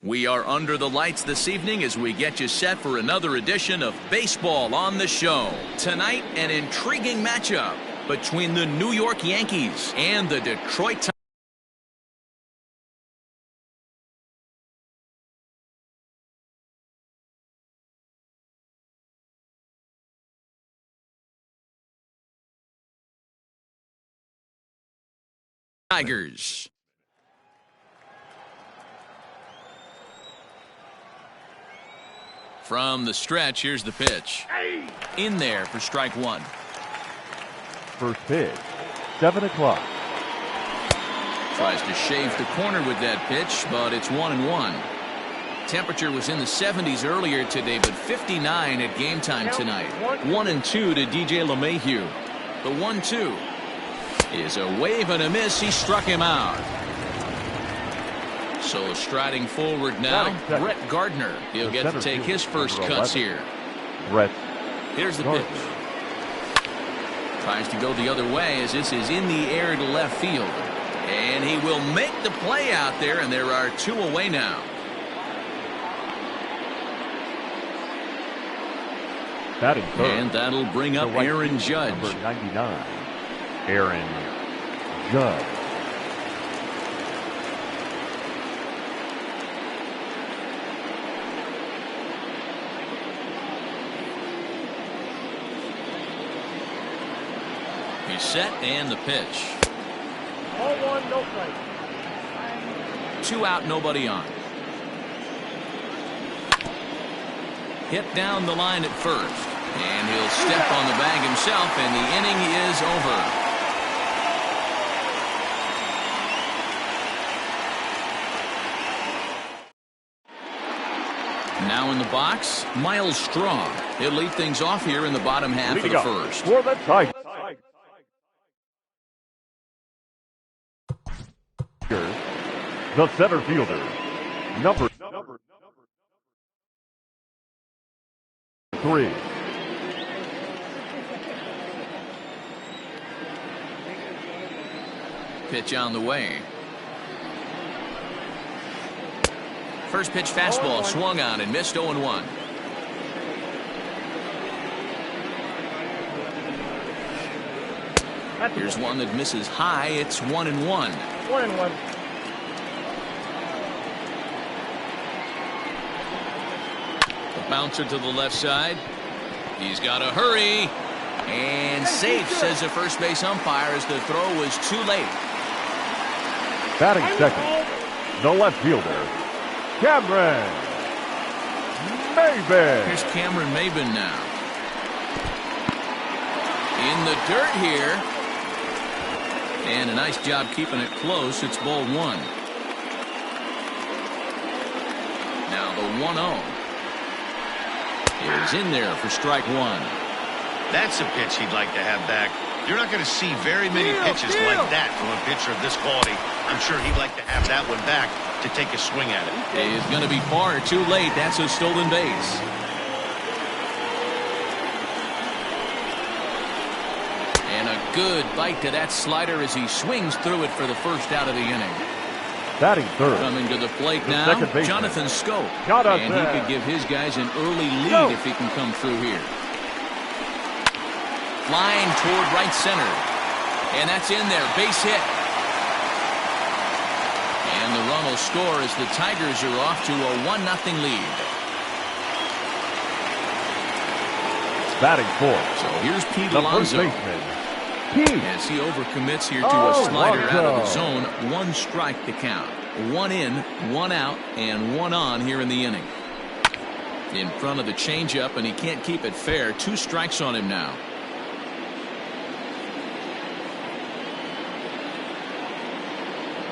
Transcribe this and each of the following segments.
We are under the lights this evening as we get you set for another edition of Baseball on the Show. Tonight, an intriguing matchup between the New York Yankees and the Detroit Tigers. From the stretch, here's the pitch. In there for strike one. First pitch, 7 o'clock. Tries to shave the corner with that pitch, but it's 1-1. Temperature was in the 70s earlier today, but 59 at game time tonight. 1-2 to DJ LeMahieu. The 1-2 is a wave and a miss. He struck him out. So striding forward now, Brett Gardner. He'll get to take his first cuts here. Brett. Here's the pitch. Tries to go the other way as this is in the air to left field. And he will make the play out there, and there are two away now. Batting third. And that'll bring up Aaron Judge. Number 99, Aaron Judge. He's set and the pitch. 0-1, no play. 2 out, nobody on. Hit down the line at first. And he'll step on the bag himself, and the inning is over. Now in the box, Miles Straw. He'll lead things off here in the bottom half of the first. For the Tigers. The center fielder, number 3. Pitch on the way. First pitch fastball swung on and missed. 0-1. Here's one that misses high. It's 1-1. 1-1. Bouncer to the left side. He's got to hurry. And safe, says the first base umpire, as the throw was too late. Batting second, the left fielder, Cameron Maybin. Here's Cameron Maybin now. In the dirt here. And a nice job keeping it close. It's ball one. Now the 1-0. Is in there for strike one. That's a pitch he'd like to have back. You're not going to see very many pitches like that from a pitcher of this quality. I'm sure he'd like to have that one back to take a swing at it. It's going to be far too late. That's a stolen base. And a good bite to that slider as he swings through it for the first out of the inning. Batting third. Coming to the plate now, Jonathan Schoop. And he could give his guys an early lead if he can come through here. Flying toward right center. And that's in there. Base hit. And the run will score as the Tigers are off to a 1-0 lead. Batting fourth. So here's Pete the Alonso. First baseman, Pete. As he overcommits here to a slider out of the zone. 1 strike to count. 1 in, 1 out, and 1 on here in the inning. In front of the changeup, and he can't keep it fair. 2 strikes on him now.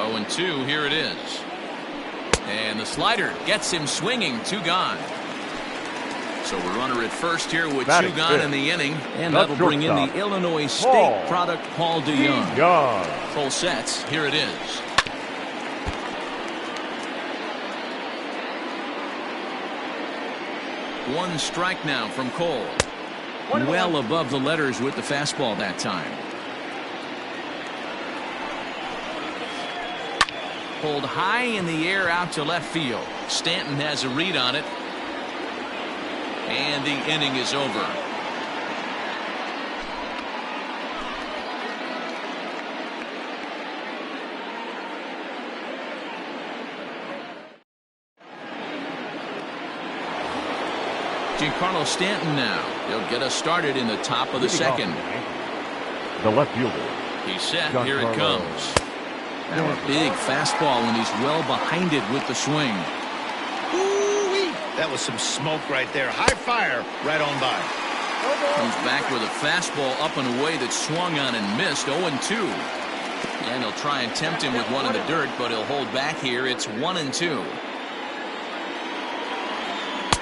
Oh, and 2, here it is. And the slider gets him swinging. 2 gone. So a runner at first here with 2 gone in the inning. And that'll bring in the Illinois State product, Paul DeYoung. Full sets. Here it is. One strike now from Cole. Well above the letters with the fastball that time. Pulled high in the air out to left field. Stanton has a read on it. And the inning is over. Giancarlo Stanton now. He'll get us started in the top of the second. The left fielder. He's set. Here it comes. Now a big fastball, and he's well behind it with the swing. Ooh-wee. That was some smoke right there. High fire right on by. Comes back with a fastball up and away that swung on and missed. 0-2. And he'll try and tempt him with one in the dirt, but he'll hold back here. It's 1-2.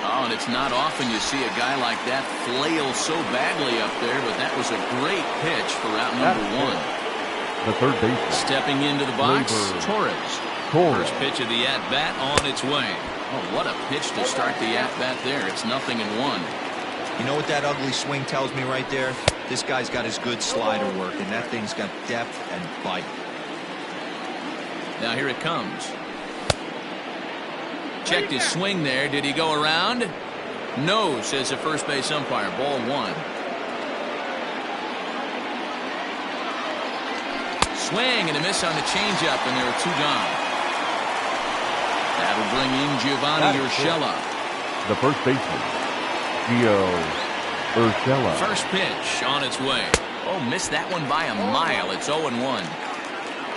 Oh, and it's not often you see a guy like that flail so badly up there, but that was a great pitch for out number one. The third baseman. Stepping into the box, Torres. First pitch of the at-bat on its way. Oh, what a pitch to start the at-bat there. It's 0-1. You know what that ugly swing tells me right there? This guy's got his good slider work, and that thing's got depth and bite. Now here it comes. Checked his swing there. Did he go around? No, says the first base umpire. Ball one. Swing and a miss on the changeup, and there are two gone. That'll bring in Giovanni Urshela. The first baseman, Gio Urshela. First pitch on its way. Oh, missed that one by a mile. It's 0-1.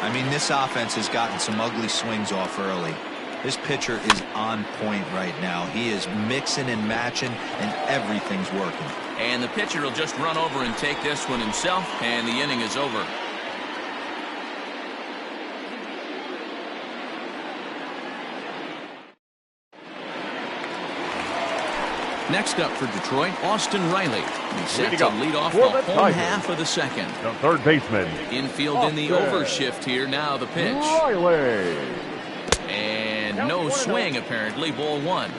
I mean, this offense has gotten some ugly swings off early. This pitcher is on point right now. He is mixing and matching, and everything's working. And the pitcher will just run over and take this one himself, and the inning is over. Next up for Detroit, Austin Riley. He's set to lead off the home half of the second. The third baseman. Infield in the overshift here. Now the pitch. Riley. And no swing, apparently. Ball one.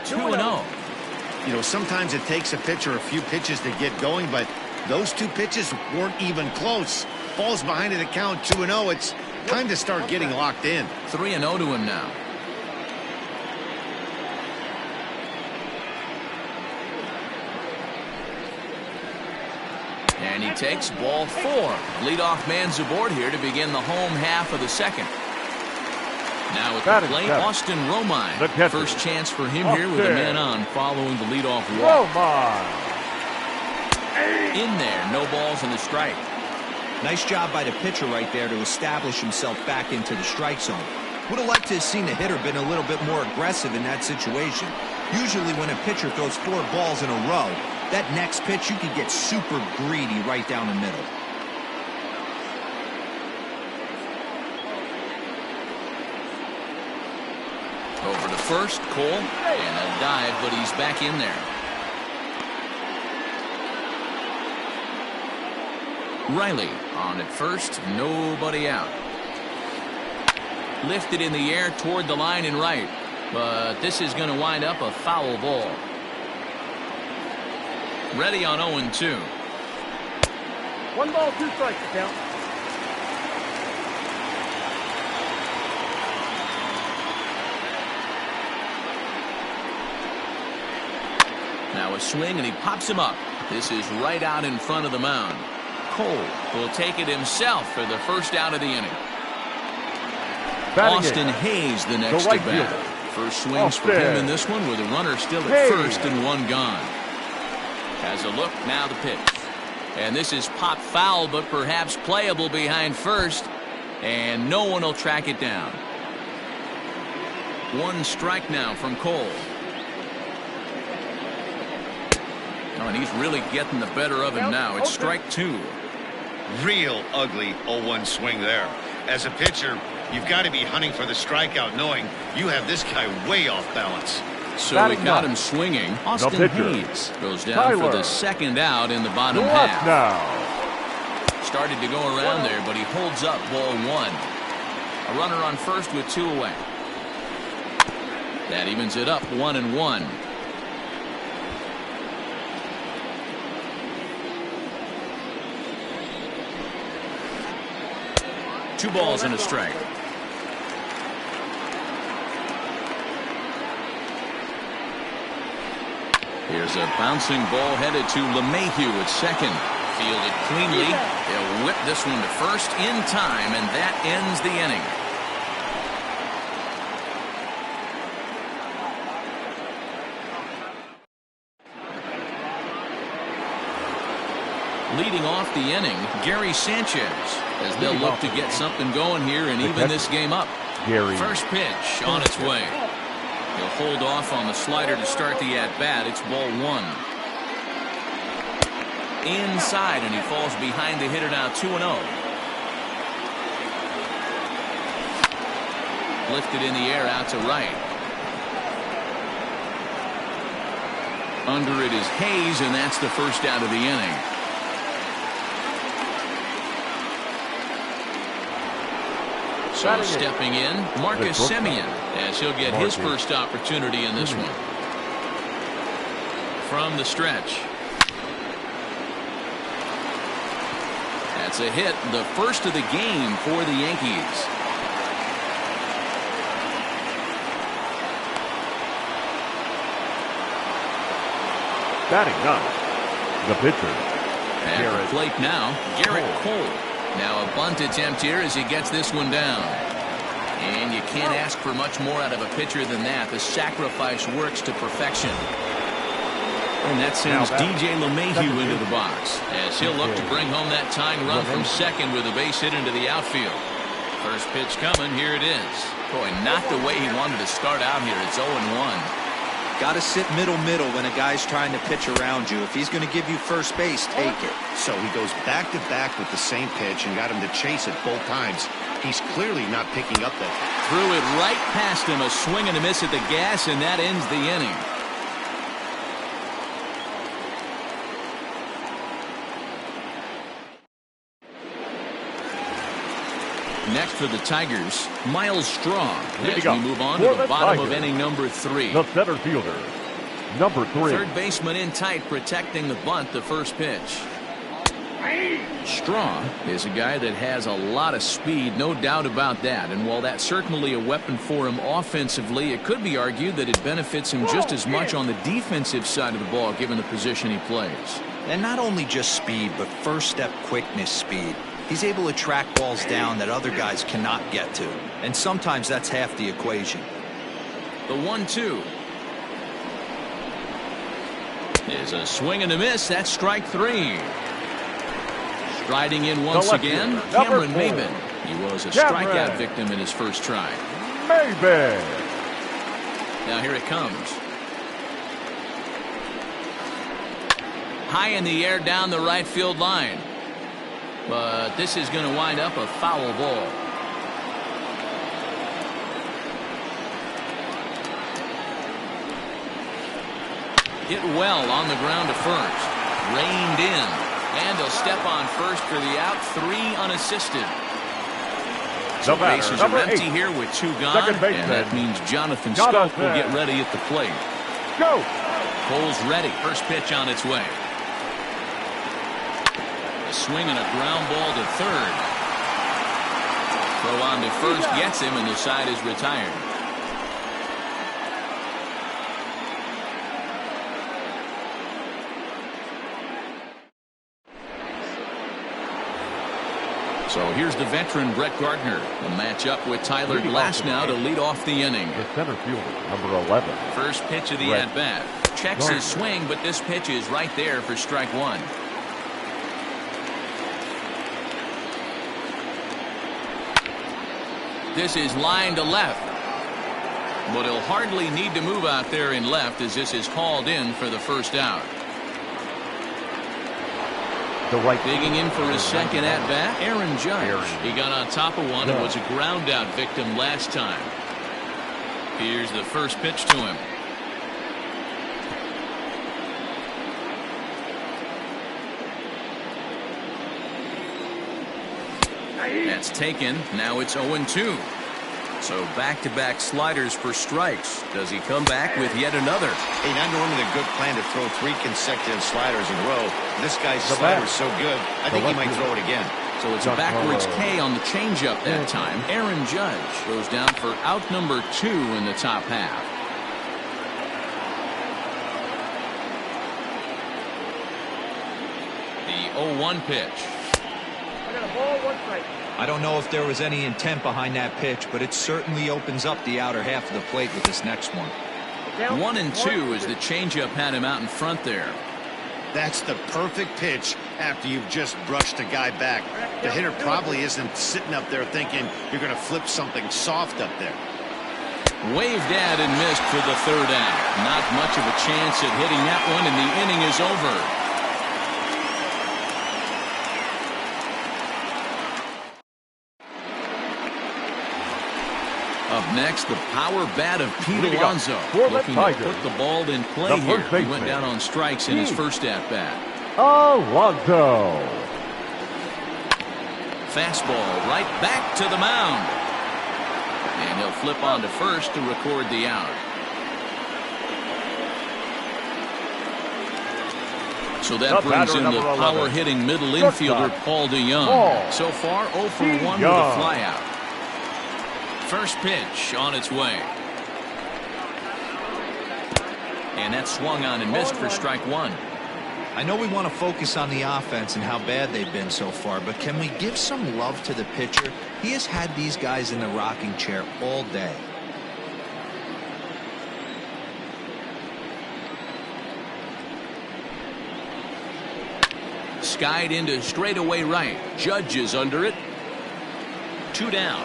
Two and 0. You know, sometimes it takes a pitcher a few pitches to get going, but those two pitches weren't even close. Falls behind in the count, 2-0. It's time to start getting locked in. 3-0 to him now. And he takes ball four. Leadoff man's aboard here to begin the home half of the second. Now at the plate, Austin Romine. First chance for him here with a man on following the leadoff walk. In there, no balls in the strike. Nice job by the pitcher right there to establish himself back into the strike zone. Would have liked to have seen the hitter been a little bit more aggressive in that situation. Usually when a pitcher throws 4 balls in a row, that next pitch you could get super greedy right down the middle. Over to first, Cole, and a dive, but he's back in there. Riley on at first, nobody out. Lifted in the air toward the line and right, but this is going to wind up a foul ball. Ready on 0-2. 1 ball, 2 strikes to count. Now a swing, and he pops him up. This is right out in front of the mound. Cole will take it himself for the first out of the inning. Austin Hayes the next at bat. First swings for him in this one with a runner still at first and 1 gone. Has a look, now the pitch. And this is popped foul, but perhaps playable behind first. And no one will track it down. 1 strike now from Cole. Oh, and he's really getting the better of him now. It's strike 2. Real ugly 0-1 swing there. As a pitcher, you've got to be hunting for the strikeout, knowing you have this guy way off balance. So we got him swinging. Austin Hayes goes down for the second out in the bottom half. Started to go around there, but he holds up ball 1. A runner on first with 2 away. That evens it up 1-1. 2 balls and a strike. Here's a bouncing ball headed to LeMahieu at second. Fielded cleanly. They'll whip this one to first in time, and that ends the inning. Leading off the inning, Gary Sanchez, as they'll look to get something going here and even this game up. First pitch on its way. He'll hold off on the slider to start the at-bat. It's ball 1. Inside, and he falls behind the hitter now 2-0. Lifted in the air out to right. Under it is Hayes, and that's the first out of the inning. So stepping in, Marcus Semien, as he'll get his first opportunity in this one. From the stretch. That's a hit, the first of the game for the Yankees. Batting up, the pitcher. At the plate now, Garrett Cole. Now a bunt attempt here as he gets this one down. And you can't ask for much more out of a pitcher than that. The sacrifice works to perfection. And that sends DJ LeMahieu into the box, as he'll look to bring home that tying run from second with a base hit into the outfield. First pitch coming. Here it is. Boy, not the way he wanted to start out here. It's 0-1. Got to sit middle when a guy's trying to pitch around you. If he's going to give you first base, take it. So he goes back-to-back with the same pitch and got him to chase it both times. He's clearly not picking up that. Threw it right past him. A swing and a miss at the gas, and that ends the inning. Next for the Tigers, Miles Straw, as we move on to the bottom of inning number 3. The center fielder, number 3. Third baseman in tight, protecting the bunt, the first pitch. Straw is a guy that has a lot of speed, no doubt about that. And while that's certainly a weapon for him offensively, it could be argued that it benefits him just as much on the defensive side of the ball, given the position he plays. And not only just speed, but first step quickness speed. He's able to track balls down that other guys cannot get to. And sometimes that's half the equation. The 1-2. Is a swing and a miss. That's strike 3. Striding in once again, Cameron Maybin. He was a strikeout victim in his first try. Maybin. Now here it comes. High in the air down the right field line. But this is going to wind up a foul ball. Hit well on the ground to first. Reined in. And he'll step on first for the out. 3 unassisted. So bases are empty here with 2 gone. And that means Jonathan Schoop will get ready at the plate. Go. Cole's ready. First pitch on its way. A swing and a ground ball to third. Throw on to first gets him, and the side is retired. So here's the veteran Brett Gardner. A matchup with Tyler Glasnow to lead off the inning. The center fielder, number 11. First pitch of the at-bat. Checks his swing, but this pitch is right there for strike 1. This is line to left. But he'll hardly need to move out there in left, as this is hauled in for the first out. Digging in for his second at-bat, Aaron Judge. He got on top of one and was a ground-out victim last time. Here's the first pitch to him. That's taken. Now it's 0-2. So back-to-back sliders for strikes. Does he come back with yet another? Hey, not normally a good plan to throw 3 consecutive sliders in a row. This guy's slider is so good, I think he might throw it again. So it's a backwards K on the changeup that time. Aaron Judge goes down for out number 2 in the top half. The 0-1 pitch. I got a ball, 1 strike. I don't know if there was any intent behind that pitch, but it certainly opens up the outer half of the plate with this next one. 1-2 as the changeup had him out in front there. That's the perfect pitch after you've just brushed a guy back. The hitter probably isn't sitting up there thinking you're going to flip something soft up there. Waved at and missed for the 3rd out. Not much of a chance at hitting that one, and the inning is over. Up next, the power bat of Pete Alonso, looking to put the ball in play here. He went down on strikes in his first at-bat. Alonso. Fastball right back to the mound. And he'll flip on to first to record the out. So that brings in the power-hitting middle infielder, Paul DeJong. So far, 0 for 1 with a flyout. First pitch on its way. And that swung on and missed for strike 1. I know we want to focus on the offense and how bad they've been so far, but can we give some love to the pitcher? He has had these guys in the rocking chair all day. Skied into straightaway right. Judge is under it. 2 down.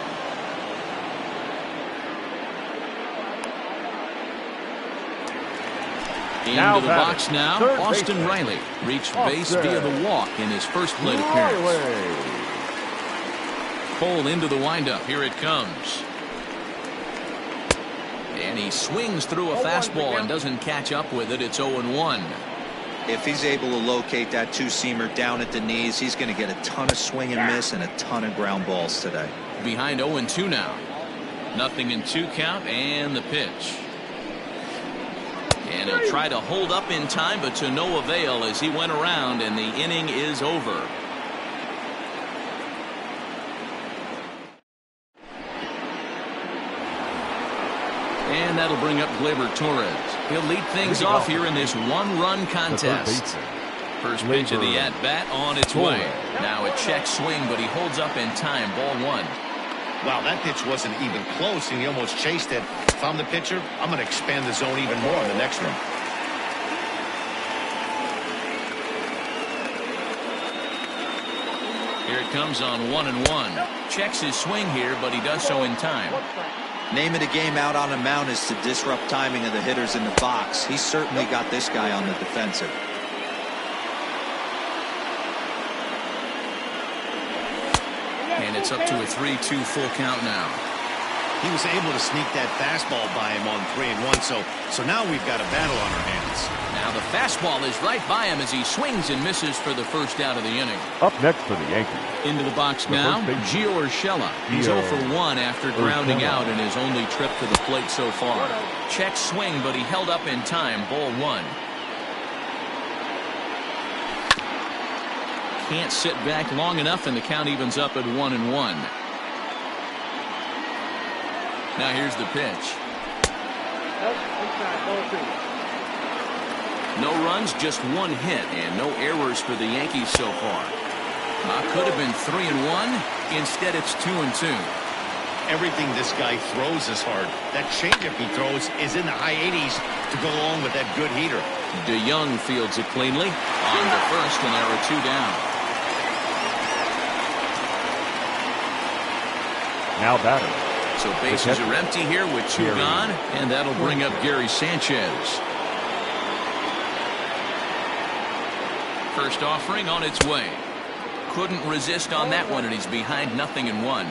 Into the box now, Austin Riley reached base via the walk in his first plate appearance. Cole into the windup. Here it comes. And he swings through a fastball and doesn't catch up with it. It's 0-1. If he's able to locate that 2-seamer down at the knees, he's going to get a ton of swing and miss and a ton of ground balls today. Behind 0-2 now. 0-2 count and the pitch. And he'll try to hold up in time, but to no avail as he went around, and the inning is over. And that'll bring up Gleyber Torres. He'll lead things off here in this 1-run contest. First pitch of the at-bat on its way. Now a check swing, but he holds up in time. Ball 1. Wow, that pitch wasn't even close, and he almost chased it. If I'm the pitcher, I'm going to expand the zone even more on the next one. Here it comes on 1-1. Checks his swing here, but he does so in time. Name of the game out on the mound is to disrupt timing of the hitters in the box. He's certainly got this guy on the defensive. And it's up to a 3-2 full count now. He was able to sneak that fastball by him on 3-1, so now we've got a battle on our hands. Now the fastball is right by him as he swings and misses for the first out of the inning. Up next for the Yankees. Into the box now, Gio Urshela. He's 0 for 1 after grounding out in his only trip to the plate so far. Check swing, but he held up in time. Ball 1. Can't sit back long enough, and the count evens up at 1-1. Now here's the pitch. No runs, just 1 hit, and no errors for the Yankees so far. Could have been 3-1. Instead, it's 2-2. Everything this guy throws is hard. That changeup he throws is in the high 80s to go along with that good heater. DeJong fields it cleanly. On to first, and there are 2 down. Now batter. So bases are empty here with 2 gone, and that'll bring up Gary Sanchez. First offering on its way. Couldn't resist on that one, and he's behind 0-1.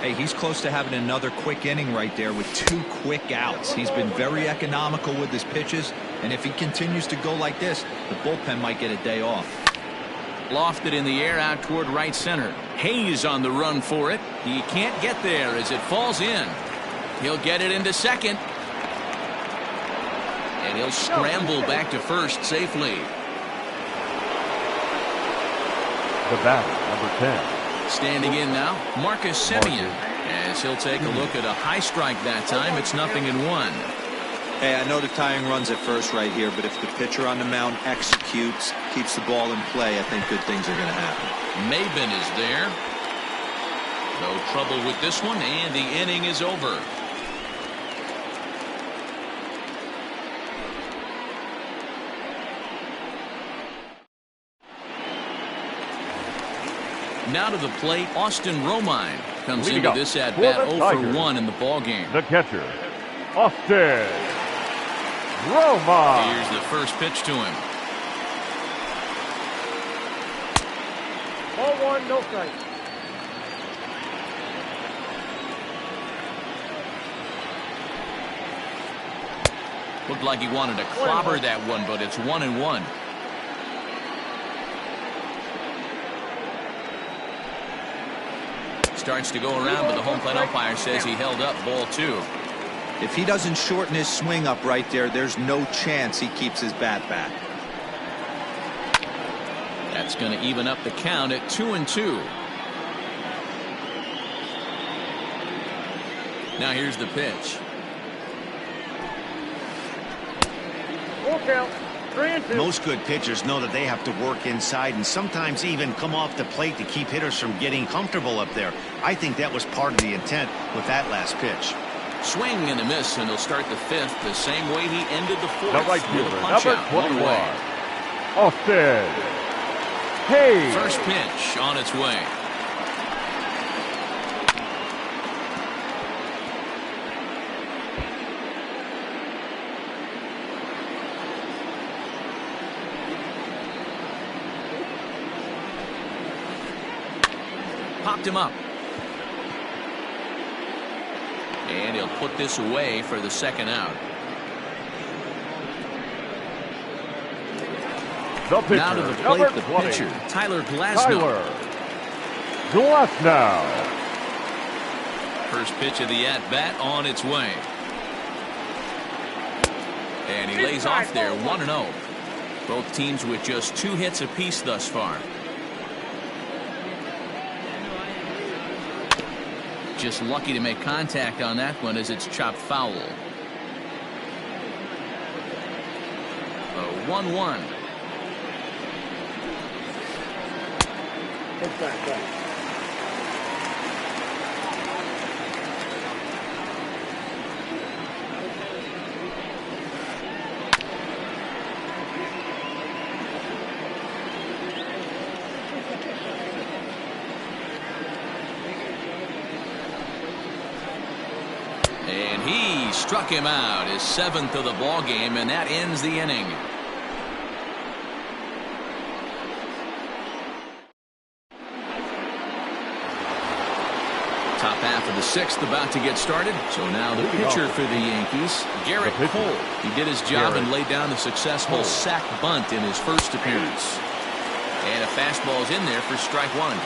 Hey, he's close to having another quick inning right there with 2 quick outs. He's been very economical with his pitches, and if he continues to go like this, the bullpen might get a day off. Lofted in the air out toward right center. Hayes on the run for it. He can't get there as it falls in. He'll get it into second. And he'll scramble back to first safely. The batter, number 10, Standing in now, Marcus Semien, as he'll take a look at a high strike that time. It's 0-1. Hey, I know the tying runs at first right here, but if the pitcher on the mound executes, keeps the ball in play, I think good things are going to happen. Maben is there. No trouble with this one, and the inning is over. Now to the plate, Austin Romine comes into this at bat 0 for 1 in the ball game. The catcher, Austin Romine. Here's the first pitch to him. Ball 1, no strike. Looked like he wanted to clobber that one, but it's 1-1. Starts to go around, but the home plate umpire says he held up ball 2. If he doesn't shorten his swing up right there, there's no chance he keeps his bat back. That's going to even up the count at 2-2. Now here's the pitch. Full count. 3-2. Most good pitchers know that they have to work inside and sometimes even come off the plate to keep hitters from getting comfortable up there. I think that was part of the intent with that last pitch. Swing and a miss, and he'll start the 5th the same way he ended the 4th. The right with a fielder, punch number out, 21, 1 away. Austin Hayes. First pitch on its way. Popped him up. And he'll put this away for the 2nd out. The pitcher, Now to the number plate, the 20, pitcher, Tyler Glasnow. Tyler Glasnow. First pitch of the at-bat on its way. And he lays off there, 1-0. Both teams with just 2 hits apiece thus far. Just lucky to make contact on that one as it's chopped foul. 1-1. And he struck him out, his 7th of the ball game, and that ends the inning. Top half of the 6th about to get started. So now the pitcher for the Yankees, Garrett Cole. He did his job and laid down the successful sac bunt in his first appearance. And a fastball's in there for strike 1.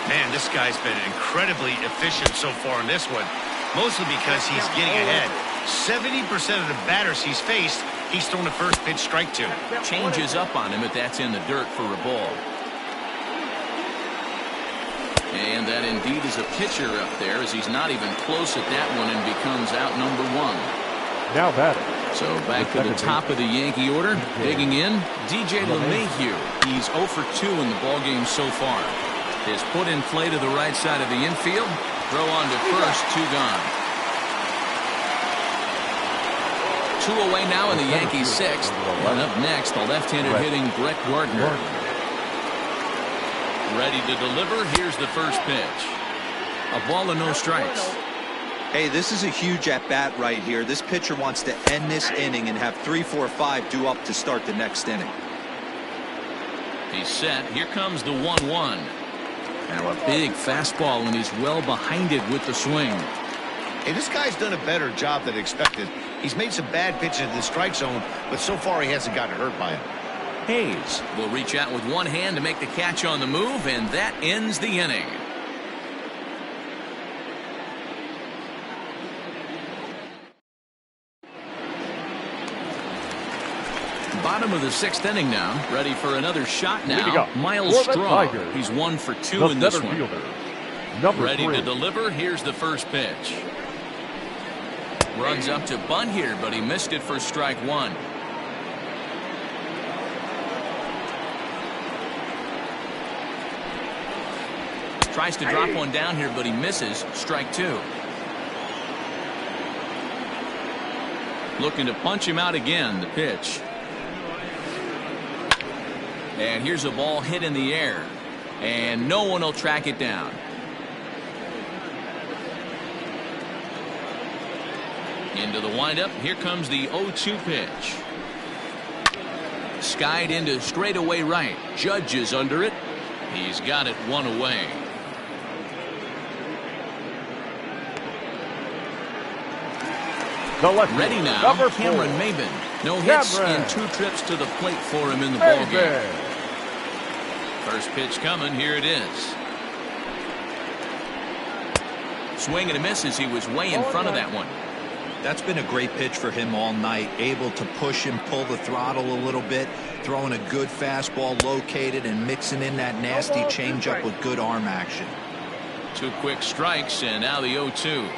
Man, this guy's been incredibly efficient so far in this one. Mostly because he's getting ahead. 70% of the batters he's faced, he's thrown the first pitch strike to. Changes up on him, but that's in the dirt for a ball. And that indeed is a pitcher up there, as he's not even close at that one and becomes out number 1. Now batting. So back to the top of the Yankee order. Digging in, DJ LeMahieu. He's 0 for 2 in the ballgame so far. His put in play to the right side of the infield. Throw on to first, 2 gone. 2 away now in the Yankees 6th. And up next, the left-hander hitting Brett Gardner. Ready to deliver. Here's the first pitch. A ball and no strikes. Hey, this is a huge at-bat right here. This pitcher wants to end this inning and have 3, 4, 5 due up to start the next inning. He's set. Here comes the 1-1. Now a big fastball, and he's well behind it with the swing. Hey, this guy's done a better job than expected. He's made some bad pitches in the strike zone, but so far he hasn't gotten hurt by it. Hayes will reach out with one hand to make the catch on the move, and that ends the inning. Bottom of the 6th inning now. Ready for another shot now. Miles For the Straw. Tigers, He's 1 for 2 The in this center one. fielder, number Ready 3. to deliver. Here's the first pitch. Runs up to bunt here, but he missed it for strike 1. Tries to drop one down here, but he misses. Strike 2. Looking to punch him out again. The pitch. And here's a ball hit in the air. And no one will track it down. Into the windup. Here comes the 0-2 pitch. Skied into straightaway right. Judge is under it. He's got it 1 away. Ready now, number 4. Cameron Maybin. No hits Cameron. and 2 trips to the plate for him in the ballgame. First pitch coming. Here it is. Swing and a miss as he was way in front of that one. That's been a great pitch for him all night. Able to push him, pull the throttle a little bit, throwing a good fastball located and mixing in that nasty changeup with good arm action. 2 quick strikes and now the 0-2.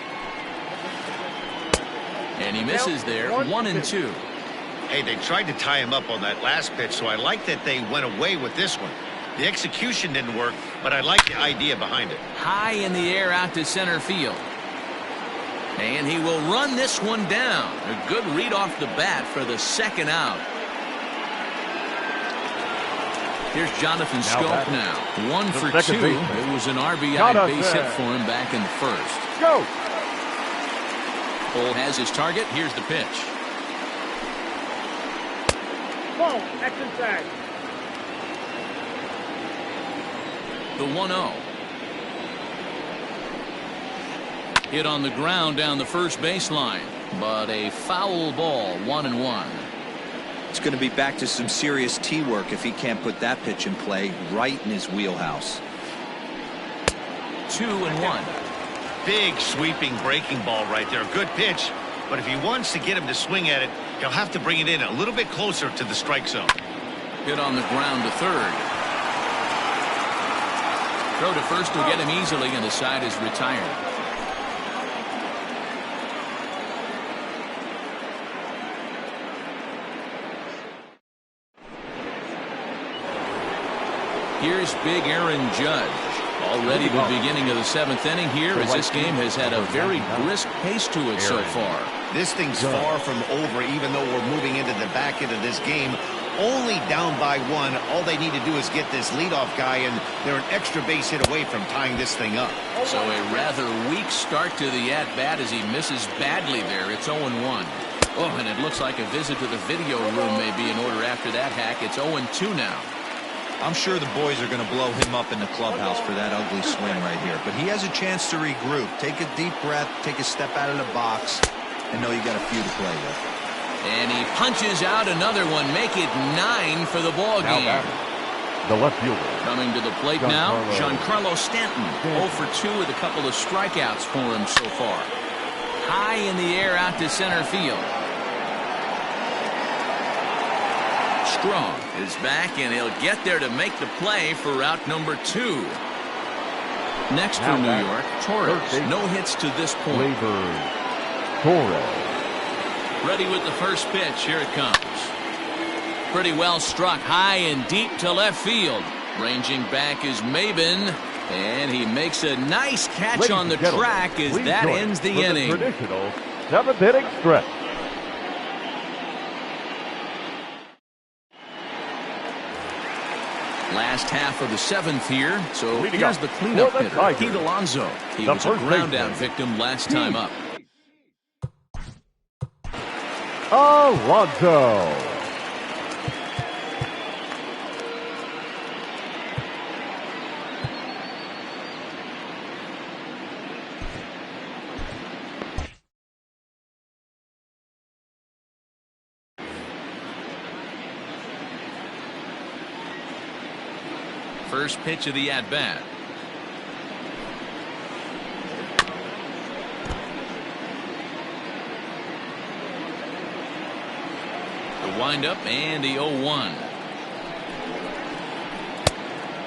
And he misses there. 1-2. Hey, they tried to tie him up on that last pitch, so I like that they went away with this one. The execution didn't work, but I like the idea behind it. High in the air out to center field. And he will run this one down. A good read off the bat for the second out. Here's Jonathan Scope now. 1 for 2. It was an RBI base hit for him back in the first. Go! Cole has his target. Here's the pitch. Ball, that's inside. The 1-0. Hit on the ground down the first baseline, but a foul ball. 1-1. It's going to be back to some serious tee work if he can't put that pitch in play right in his wheelhouse. 2-1. Big sweeping breaking ball right there. Good pitch, but if he wants to get him to swing at it, he'll have to bring it in a little bit closer to the strike zone. Hit on the ground to third. Throw to first will get him easily, and the side is retired. Here's big Aaron Judge. Already the beginning of the 7th inning here, as this game has had a very brisk pace to it so far. This thing's far from over, even though we're moving into the back end of this game. Only down by 1. All they need to do is get this leadoff guy, and they're an extra base hit away from tying this thing up. So a rather weak start to the at-bat as he misses badly there. It's 0-1. Oh, and it looks like a visit to the video room may be in order after that hack. It's 0-2 now. I'm sure the boys are going to blow him up in the clubhouse for that ugly swing right here. But he has a chance to regroup. Take a deep breath, take a step out of the box, and know you got a few to play with. And he punches out another one. Make it 9 for the ball game. The left fielder. Coming to the plate now, Giancarlo Stanton. 0 for 2 with a couple of strikeouts for him so far. High in the air out to center field. Strong is back, and he'll get there to make the play for route number 2. Next for New York, Torres. No hits to this point. Torres. Ready with the first pitch. Here it comes. Pretty well struck high and deep to left field. Ranging back is Maybin, and he makes a nice catch on the track as that ends the inning. Traditional 7th inning stretch. Last half of the 7th here, so here's the cleanup hitter, Pete Alonso. He was a ground-out victim last time up. Alonso. First pitch of the at-bat. The windup and the 0-1.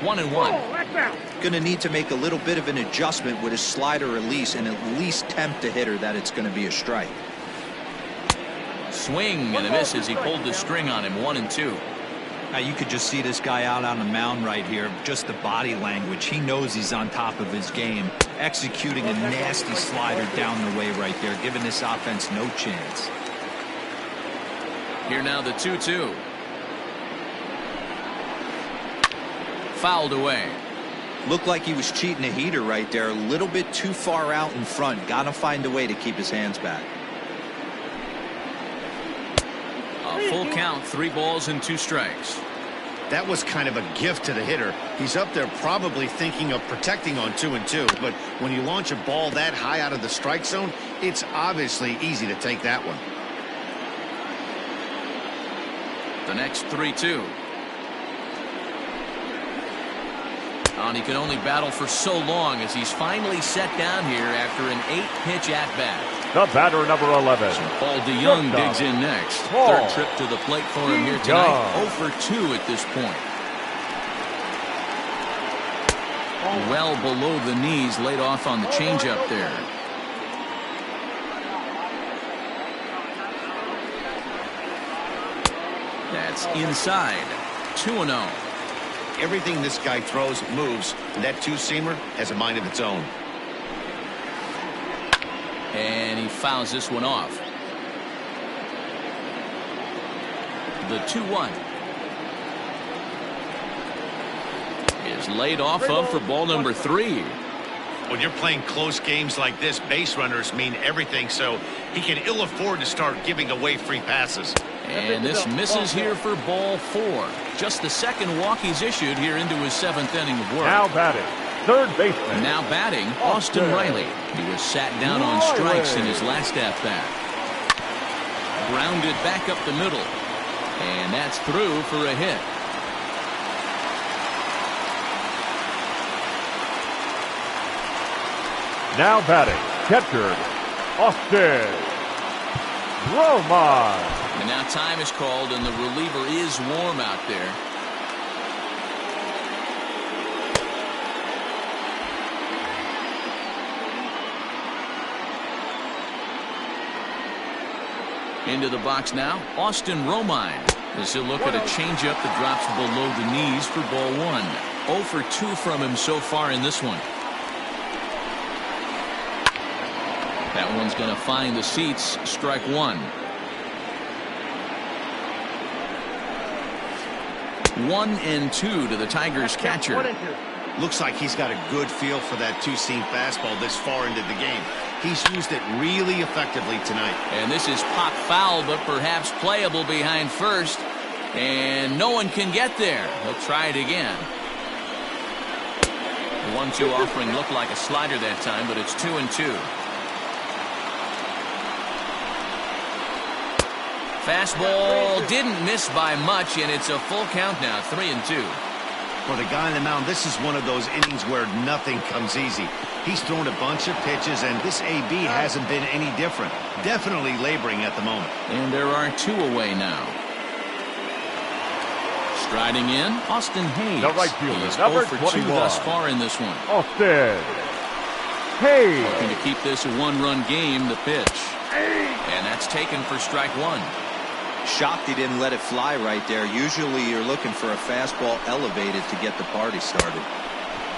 1-1. Going to need to make a little bit of an adjustment with his slider release and at least tempt the hitter that it's going to be a strike. Swing and a miss as he pulled the string on him. 1-2. Now you could just see this guy out on the mound right here. Just the body language. He knows he's on top of his game. Executing a nasty slider down the way right there, giving this offense no chance. Here now the 2-2. Fouled away. Looked like he was cheating a heater right there. A little bit too far out in front. Got to find a way to keep his hands back. A full count, 3 balls and 2 strikes. That was kind of a gift to the hitter. He's up there probably thinking of protecting on 2-2, but when you launch a ball that high out of the strike zone, it's obviously easy to take that one. The next 3-2. And he can only battle for so long as he's finally set down here after an 8-pitch at-bat. The batter, number 11. So Paul DeYoung digs in next. Paul Third trip to the plate for him here tonight. 0 for 2 at this point. Well below the knees, laid off on the changeup there. That's inside. 2-0. Everything this guy throws moves, and that two-seamer has a mind of its own. And he fouls this one off. The 2-1 is laid off of for ball number 3. When you're playing close games like this, base runners mean everything, so he can ill afford to start giving away free passes. And this misses here for ball 4. Just the second walk he's issued here into his 7th inning of work. Now batting, third baseman. Now batting, Austin Riley. He was sat down on strikes in his last at-bat. Grounded back up the middle. And that's through for a hit. Now batting, catcher, Austin Romine. And now time is called, and the reliever is warm out there. Into the box now, Austin Romine. As he'll look at a changeup that drops below the knees for ball 1. 0 for 2 from him so far in this one. That one's going to find the seats. Strike 1. 1-2 to the Tigers catcher. Looks like he's got a good feel for that two-seam fastball this far into the game. He's used it really effectively tonight. And this is pop foul, but perhaps playable behind first. And no one can get there. He'll try it again. The 1-2 offering looked like a slider that time, but it's 2-2. Fastball didn't miss by much, and it's a full count now, 3-2. For the guy on the mound, this is one of those innings where nothing comes easy. He's thrown a bunch of pitches, and this AB hasn't been any different. Definitely laboring at the moment. And there are 2 away now. Striding in, Austin Hayes. The right fielder, He's number 0 for 2 21. thus far in this one. Austin Hayes. Looking to keep this a 1-run game, the pitch. And that's taken for strike 1. Shocked he didn't let it fly right there. Usually you're looking for a fastball elevated to get the party started.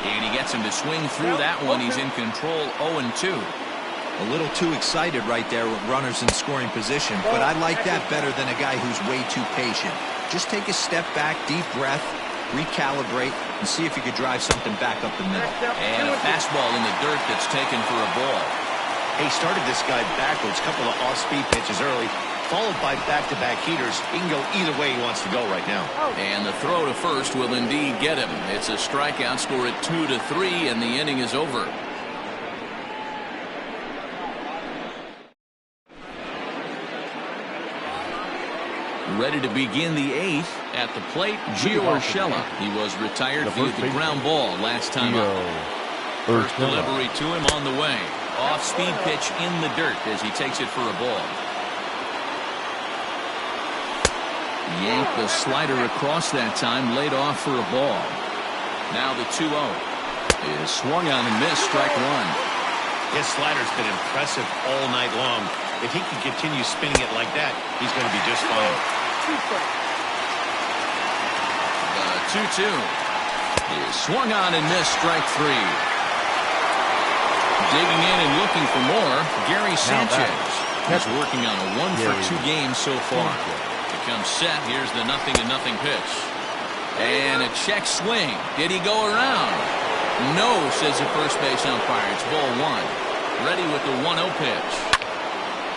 And he gets him to swing through that one. He's in control, 0-2. A little too excited right there with runners in scoring position, but I like that better than a guy who's way too patient. Just take a step back, deep breath, recalibrate, and see if you could drive something back up the middle. And a fastball in the dirt that's taken for a ball. He started this guy backwards, a couple of off-speed pitches early, followed by back-to-back heaters. He can go either way he wants to go right now. And the throw to first will indeed get him. It's a strikeout, score at 2-3, and the inning is over. Ready to begin the 8th at the plate, Gio Urshela. He was retired via the ground ball last time up. First delivery to him on the way. Off-speed pitch in the dirt as he takes it for a ball. Yanked the slider across that time, laid off for a ball. Now the 2-0 is swung on and missed, strike one. His slider's been impressive all night long. If he can continue spinning it like that, he's going to be just fine. The 2-2 is swung on and missed, strike three. Digging in and looking for more, Gary Sanchez. He's working on a 1-for-2 game so far. Becomes set. Here's the 0-0 pitch. And a check swing. Did he go around? No, says the first base umpire. It's ball one. Ready with the 1-0 pitch.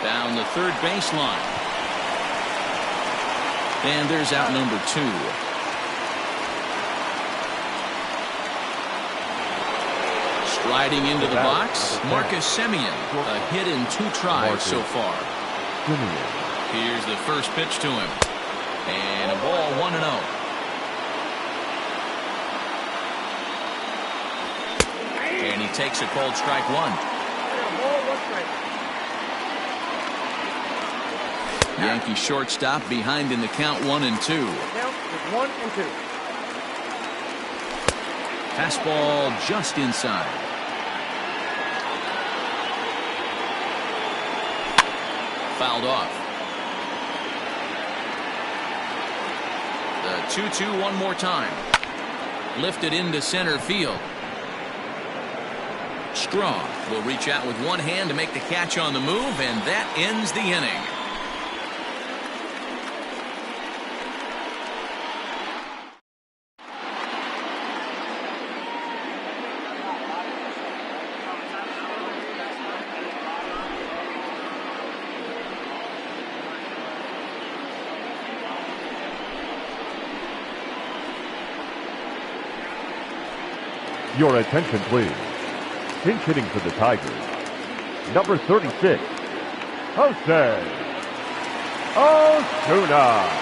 Down the third baseline. And there's out number 2. Striding into the box, Marcus Semien. A hit in 2 tries so far. Here's the first pitch to him. And a ball 1-0. And he takes a called strike one. Yankee shortstop behind in the count 1-2. Count is 1-2. Fastball just inside. Fouled off. The 2-2 one more time. Lifted into center field. Straw will reach out with one hand to make the catch on the move, and that ends the inning. Your attention, please. Pinch hitting for the Tigers. Number 36, Jose Osuna.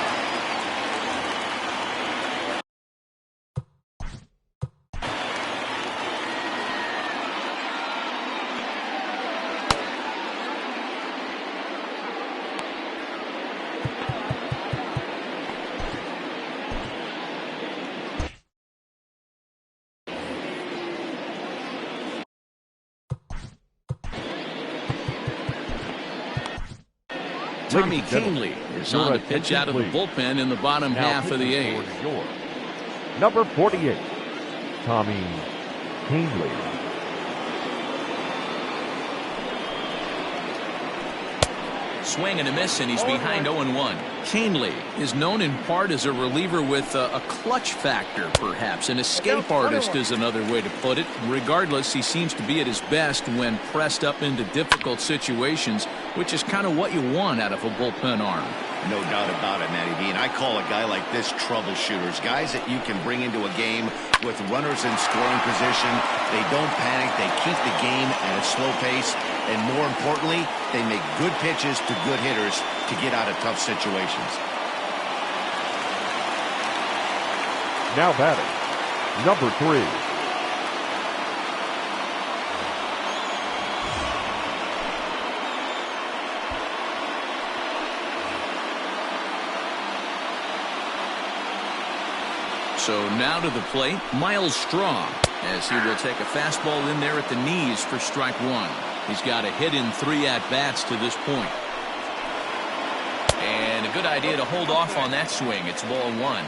Tommy Kahnle is on the pitch out of the bullpen in the bottom half of the 8th. Number 48, Tommy Kahnle. Swing and a miss, and he's behind 0-1. Kahnle is known in part as a reliever with a clutch factor, perhaps. An escape artist is another way to put it. Regardless, he seems to be at his best when pressed up into difficult situations, which is kind of what you want out of a bullpen arm. No doubt about it, Matty B. And I call a guy like this troubleshooters. Guys that you can bring into a game with runners in scoring position. They don't panic. They keep the game at a slow pace. And more importantly, they make good pitches to good hitters to get out of tough situations. Now batting, number 3. So now to the plate, Myles Straw, as he will take a fastball in there at the knees for strike one. He's got a hit in 3 at-bats to this point. And a good idea to hold off on that swing. It's ball 1.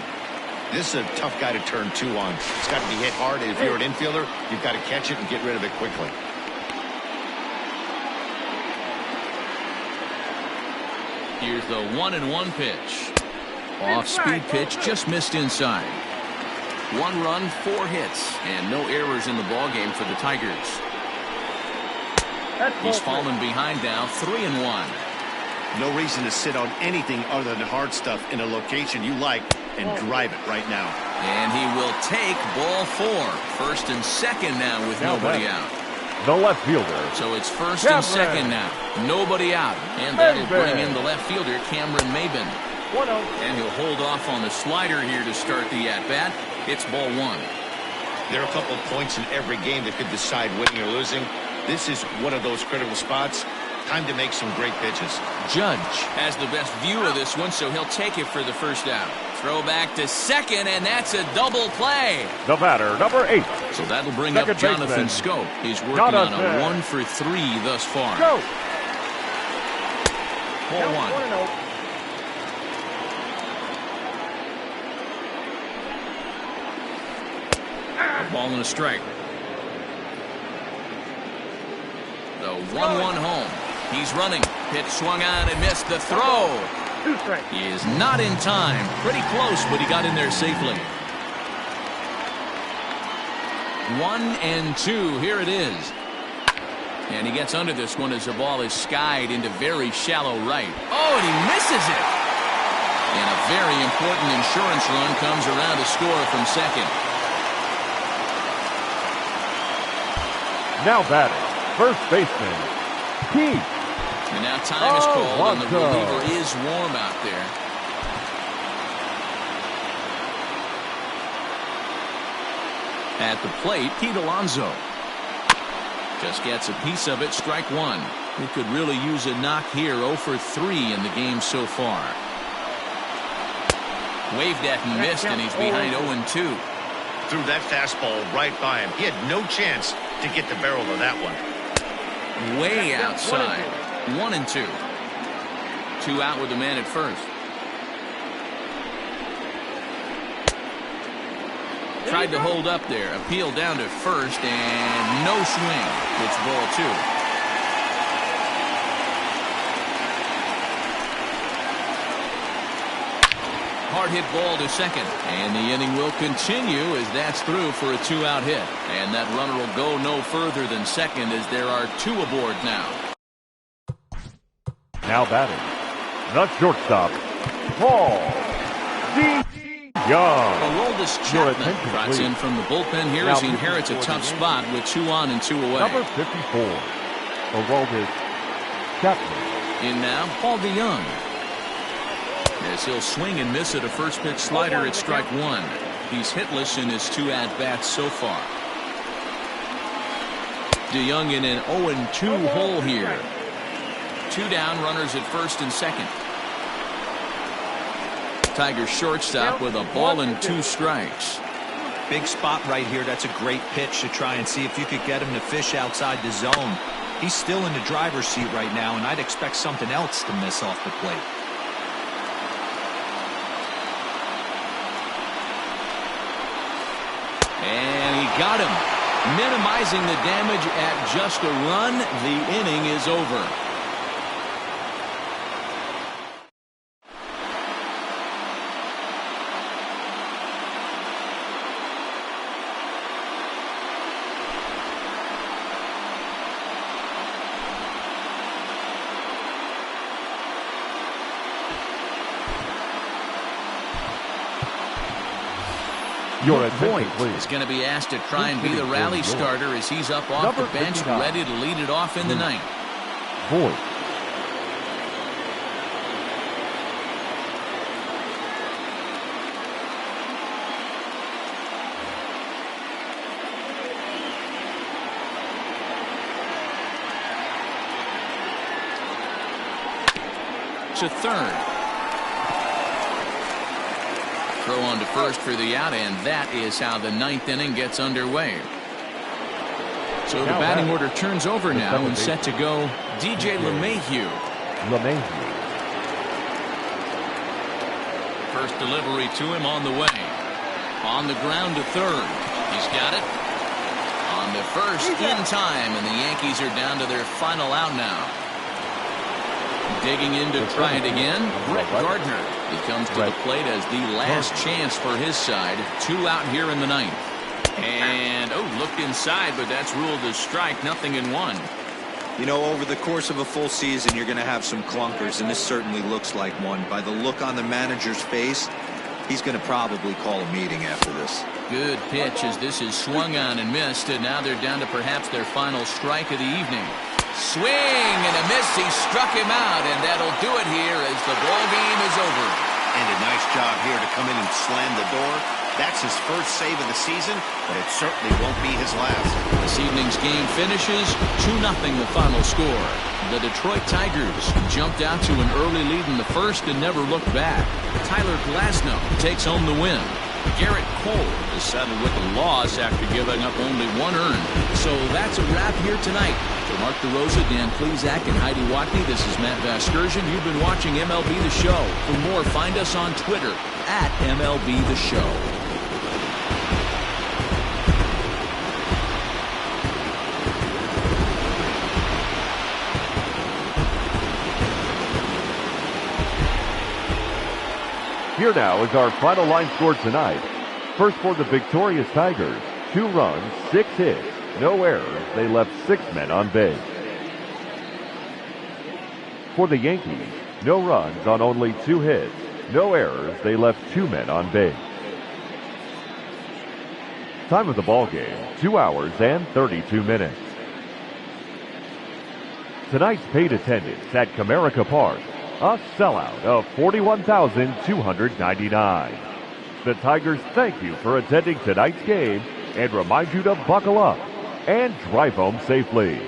This is a tough guy to turn 2 on. It's got to be hit hard, and if you're an infielder, you've got to catch it and get rid of it quickly. Here's the 1-1 pitch. Off-speed pitch, just missed inside. 1 run, 4 hits, and no errors in the ballgame for the Tigers. He's fallen behind now, 3-1. No reason to sit on anything other than hard stuff in a location you like and drive it right now. And he will take ball 4. First and second now with nobody out. The left fielder. So it's first and second now. Nobody out. And that'll bring in the left fielder, Cameron Maybin. 1-0. And he'll hold off on the slider here to start the at-bat. It's ball 1. There are a couple of points in every game that could decide winning or losing. This is one of those critical spots. Time to make some great pitches. Judge has the best view of this one, so he'll take it for the first out. Throw back to second, and that's a double play. The batter, number 8. So that'll bring Second up Jonathan baseman. Scope. He's working Not on out a there. 1 for 3 thus far. Go. Ball Count 1. 1-0. Ball and a strike. The 1-1 home. He's running. Pitch swung on and missed the throw. 2 strikes. He is not in time. Pretty close, but he got in there safely. 1-2. Here it is. And he gets under this one as the ball is skied into very shallow right. Oh, and he misses it. And a very important insurance run comes around to score from second. Now batting, first baseman, Keith. And now time is called, and the Alonso. reliever is warm out there. At the plate, Pete Alonso. Just gets a piece of it, strike 1. He could really use a knock here, 0 for 3 in the game so far. Waved at and missed, and he's behind 0-2. Threw that fastball right by him. He had no chance to get the barrel of that one. Way outside. 1-2. 2 out with the man at first. Tried to hold up there. Appeal down to first, and no swing. It's ball 2. Hard hit ball to second. And the inning will continue as that's through for a 2-out hit. And that runner will go no further than second as there are 2 aboard now. Now batting, the shortstop, Paul D. Young. Aroldis Your Chapman attention, trots please. in from the bullpen here Now as he inherits a 54 tough to spot with 2 on and 2 away. Number 54, Aroldis Chapman. In now, Paul DeYoung. As he'll swing and miss at a first pitch slider at strike 1. He's hitless in his 2 at-bats so far. DeYoung in an 0-2 hole here. 2 down, runners at first and second. Tigers shortstop with a ball and 2 strikes. Big spot right here. That's a great pitch to try and see if you could get him to fish outside the zone. He's still in the driver's seat right now, and I'd expect something else to miss off the plate. And he got him. Minimizing the damage at just a run. The inning is over. Your attention, Voit please. is going to be asked to try and be the rally starter as he's up off Number the bench, 59. ready to lead it off in the ninth. Voit. To third. Throw on to first for the out, and that is how the ninth inning gets underway. So the Now batting batting. order turns over The now seventh and set to go DJ LeMahieu. LeMahieu. First delivery to him on the way. On the ground to third. He's got it. On the first in time, and the Yankees are down to their final out now. Digging in to try it again, Brett Gardner. He comes to the plate as the last chance for his side. 2 out here in the ninth. And, looked inside, but that's ruled as strike. 0-1. You know, over the course of a full season, you're going to have some clunkers, and this certainly looks like one. By the look on the manager's face, he's going to probably call a meeting after this. Good pitch as this is swung on and missed, and now they're down to perhaps their final strike of the evening. Swing and a miss. He struck him out, and that'll do it here as the ball game is over. And a nice job here to come in and slam the door That's his first save of the season, but it certainly won't be his last. This evening's game finishes 2-0 the final score. The Detroit Tigers jumped out to an early lead in the first and never looked back. Tyler Glasnow takes home the win. Garrett Cole is settled with a loss after giving up only 1 earned. So that's a wrap here tonight. For Mark DeRosa, Dan Plesac, and Heidi Watney, this is Matt Vasgersian. You've been watching MLB The Show. For more, find us on Twitter at MLB The Show. Here now is our final line score tonight. First for the victorious Tigers, 2 runs, 6 hits, no errors. They left 6 men on base. For the Yankees, no runs on only 2 hits, no errors. They left 2 men on base. Time of the ball game, 2 hours and 32 minutes. Tonight's paid attendance at Comerica Park, a sellout of 41,299. The Tigers thank you for attending tonight's game and remind you to buckle up and drive home safely.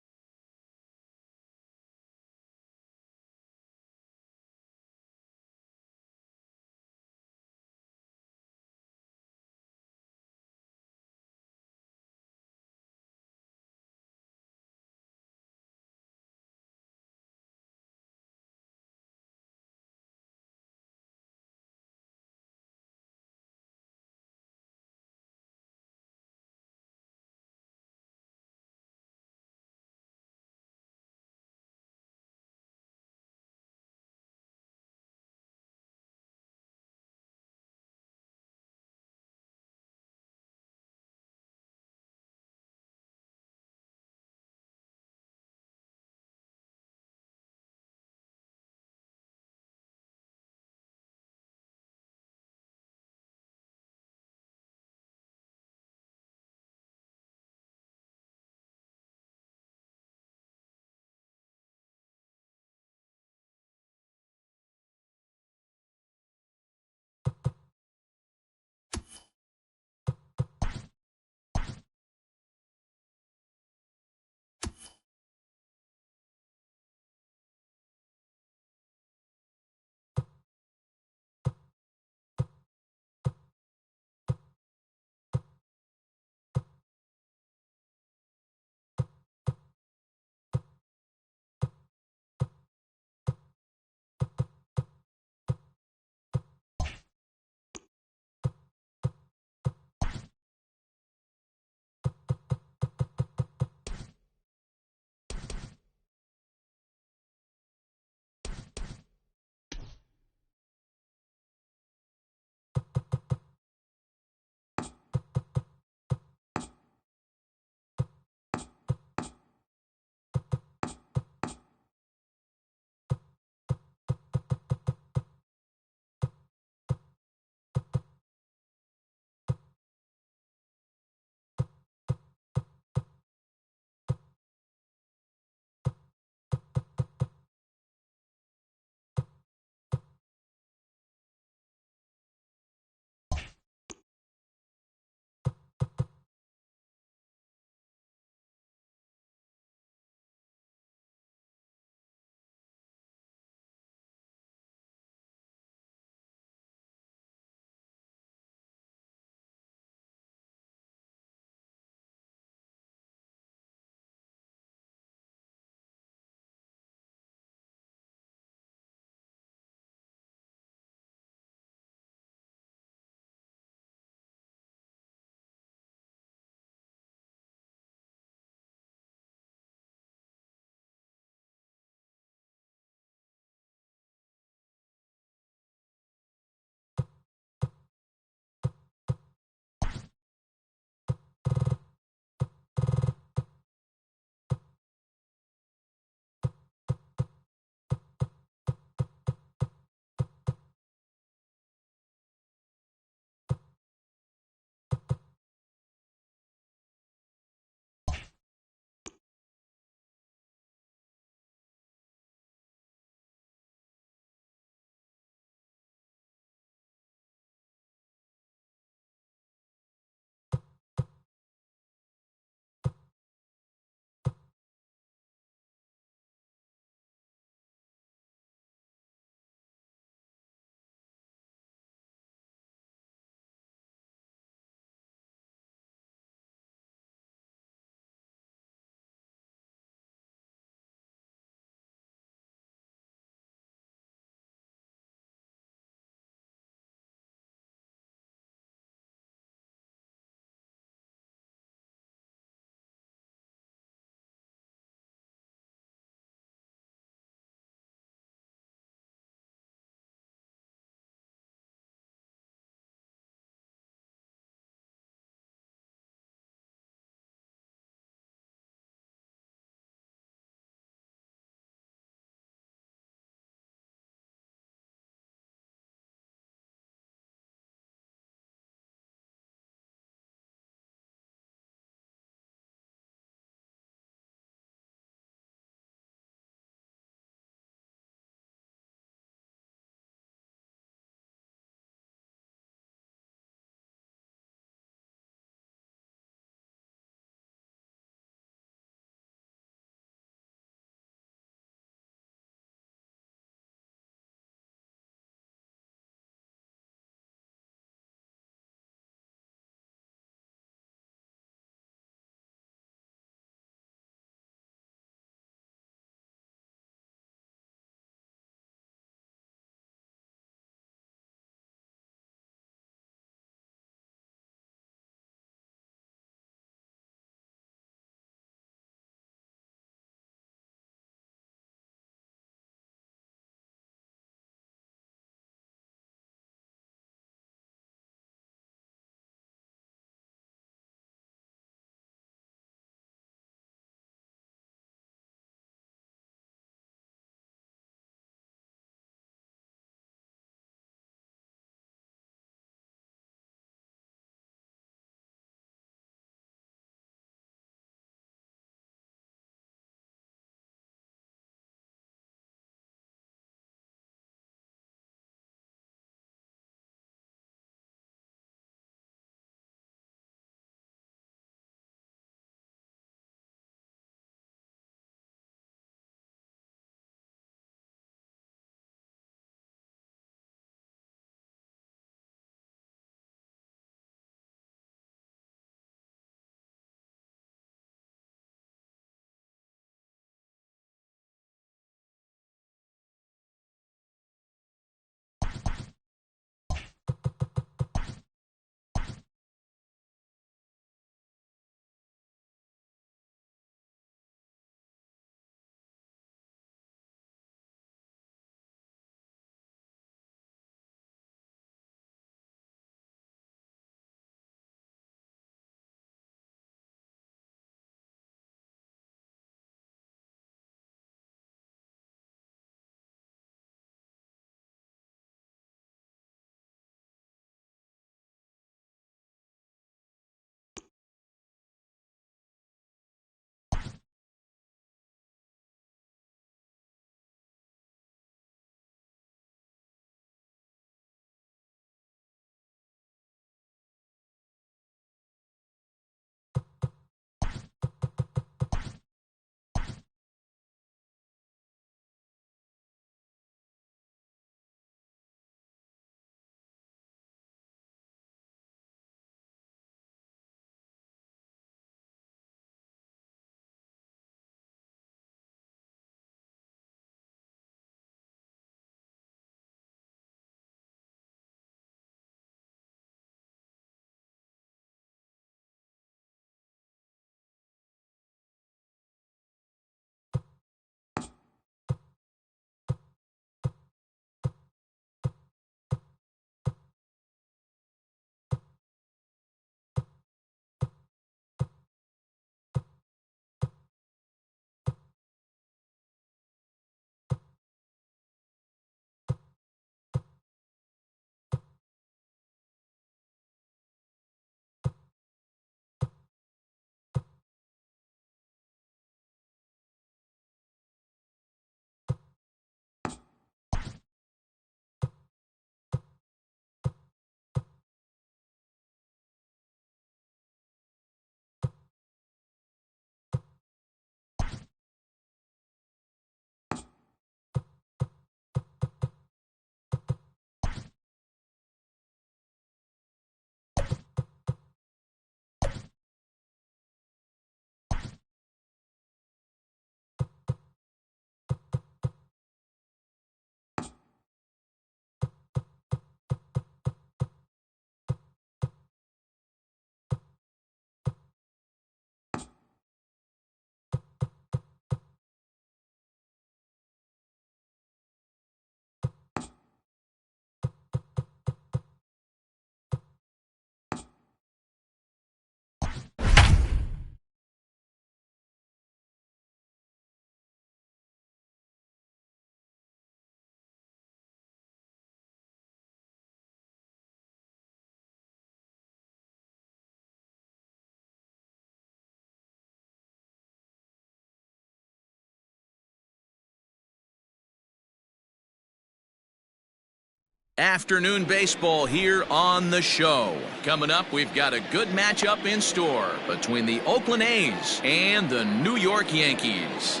Afternoon baseball here on the show. Coming up, we've got a good matchup in store between the Oakland A's and the New York Yankees.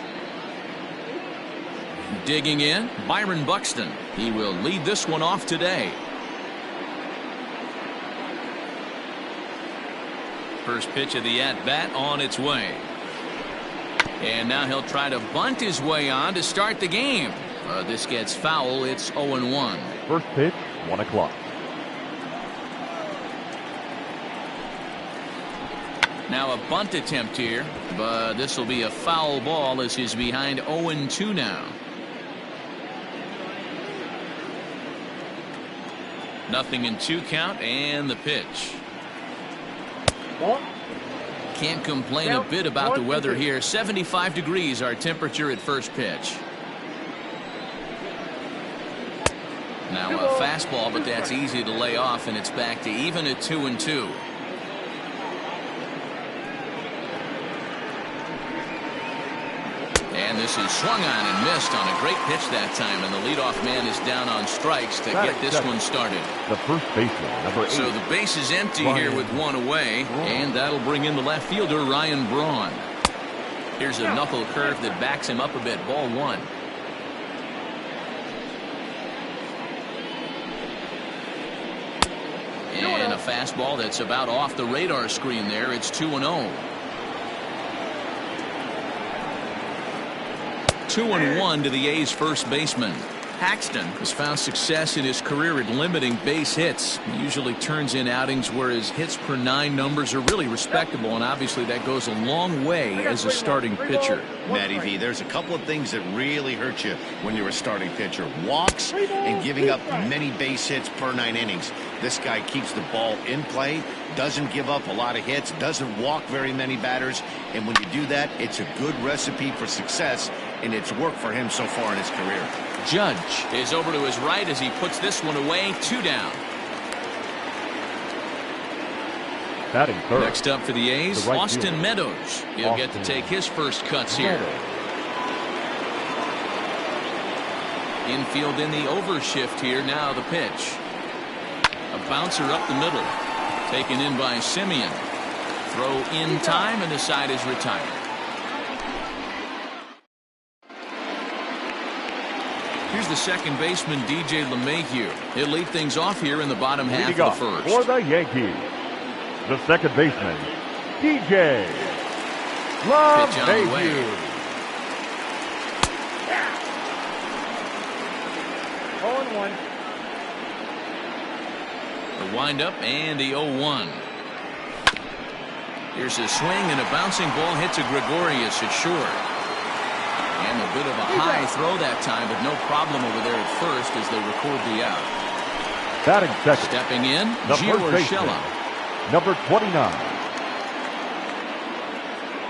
Digging in, Byron Buxton. He will lead this one off today. First pitch of the at-bat on its way. And now he'll try to bunt his way on to start the game. This gets foul. It's 0-1. First pitch, 1 o'clock. Now a bunt attempt here, but this will be a foul ball as he's behind 0-2 now. Nothing in 2 count, and the pitch. Can't complain a bit about the weather here. 75 degrees our temperature at first pitch. Now a fastball, but that's easy to lay off, and it's back to even at 2-2. And this is swung on and missed on a great pitch that time, and the leadoff man is down on strikes to get this one started. The first baseman, number 8. So the base is empty here with 1 away, and that'll bring in the left fielder, Ryan Braun. Here's a knuckle curve that backs him up a bit. Ball 1. And a fastball that's about off the radar screen there. It's 2-0. 2-1 to the A's first baseman. Paxton has found success in his career at limiting base hits. He usually turns in outings where his hits per 9 numbers are really respectable, and obviously that goes a long way as a starting pitcher. Matty V, there's a couple of things that really hurt you when you're a starting pitcher. Walks and giving up many base hits per 9 innings. This guy keeps the ball in play, doesn't give up a lot of hits, doesn't walk very many batters, and when you do that, it's a good recipe for success, and it's worked for him so far in his career. Judge is over to his right as he puts this one away. 2 down. Batting third. Next up for the A's, right Austin fielder. Meadows. He'll get to take his first cuts here. Infield in the overshift here. Now the pitch. A bouncer up the middle. Taken in by Simeon. Throw in time, and the side is retired. Here's the second baseman, DJ LeMahieu. He'll lead things off here in the bottom half of the first. For the Yankees, the second baseman, DJ LeMahieu. 0-1. The windup and the 0-1. Here's a swing, and a bouncing ball hits a Gregorius at short. And a bit of a high throw that time, but no problem over there at first as they record the out. Batting second. Stepping in, The Gio first baseman, Urshela. number 29.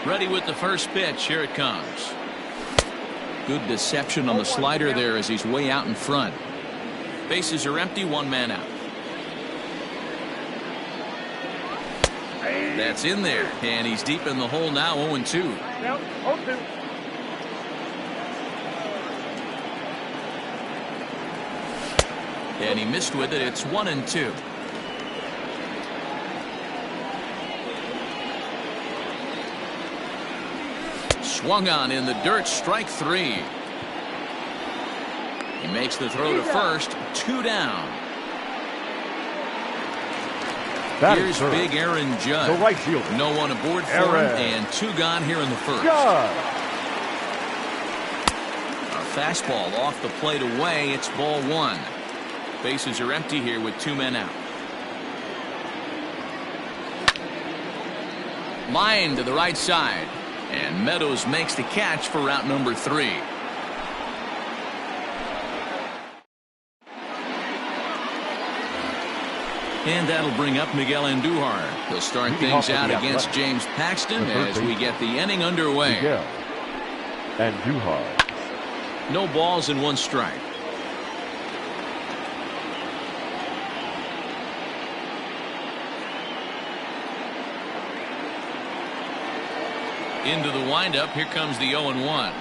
Ready with the first pitch. Here it comes. Good deception on the slider there as he's way out in front. Bases are empty, 1 man out. That's in there, and he's deep in the hole now, 0-2. Down 0-2. And he missed with it. It's 1-2. Swung on in the dirt. Strike 3. He makes the throw to first. 2 down. Batting Here's third. big Aaron Judge. The right fielder. No one aboard for Aaron. him, and 2 gone here in the first. Judge. A fastball off the plate away. It's ball 1. Bases are empty here with 2 men out. Line to the right side, and Meadows makes the catch for route number 3. And that'll bring up Miguel Andujar. He'll start things out against James Paxton as we get the inning underway. Miguel Andujar. No balls and 1 strike. Into the windup. Here comes the 0-1.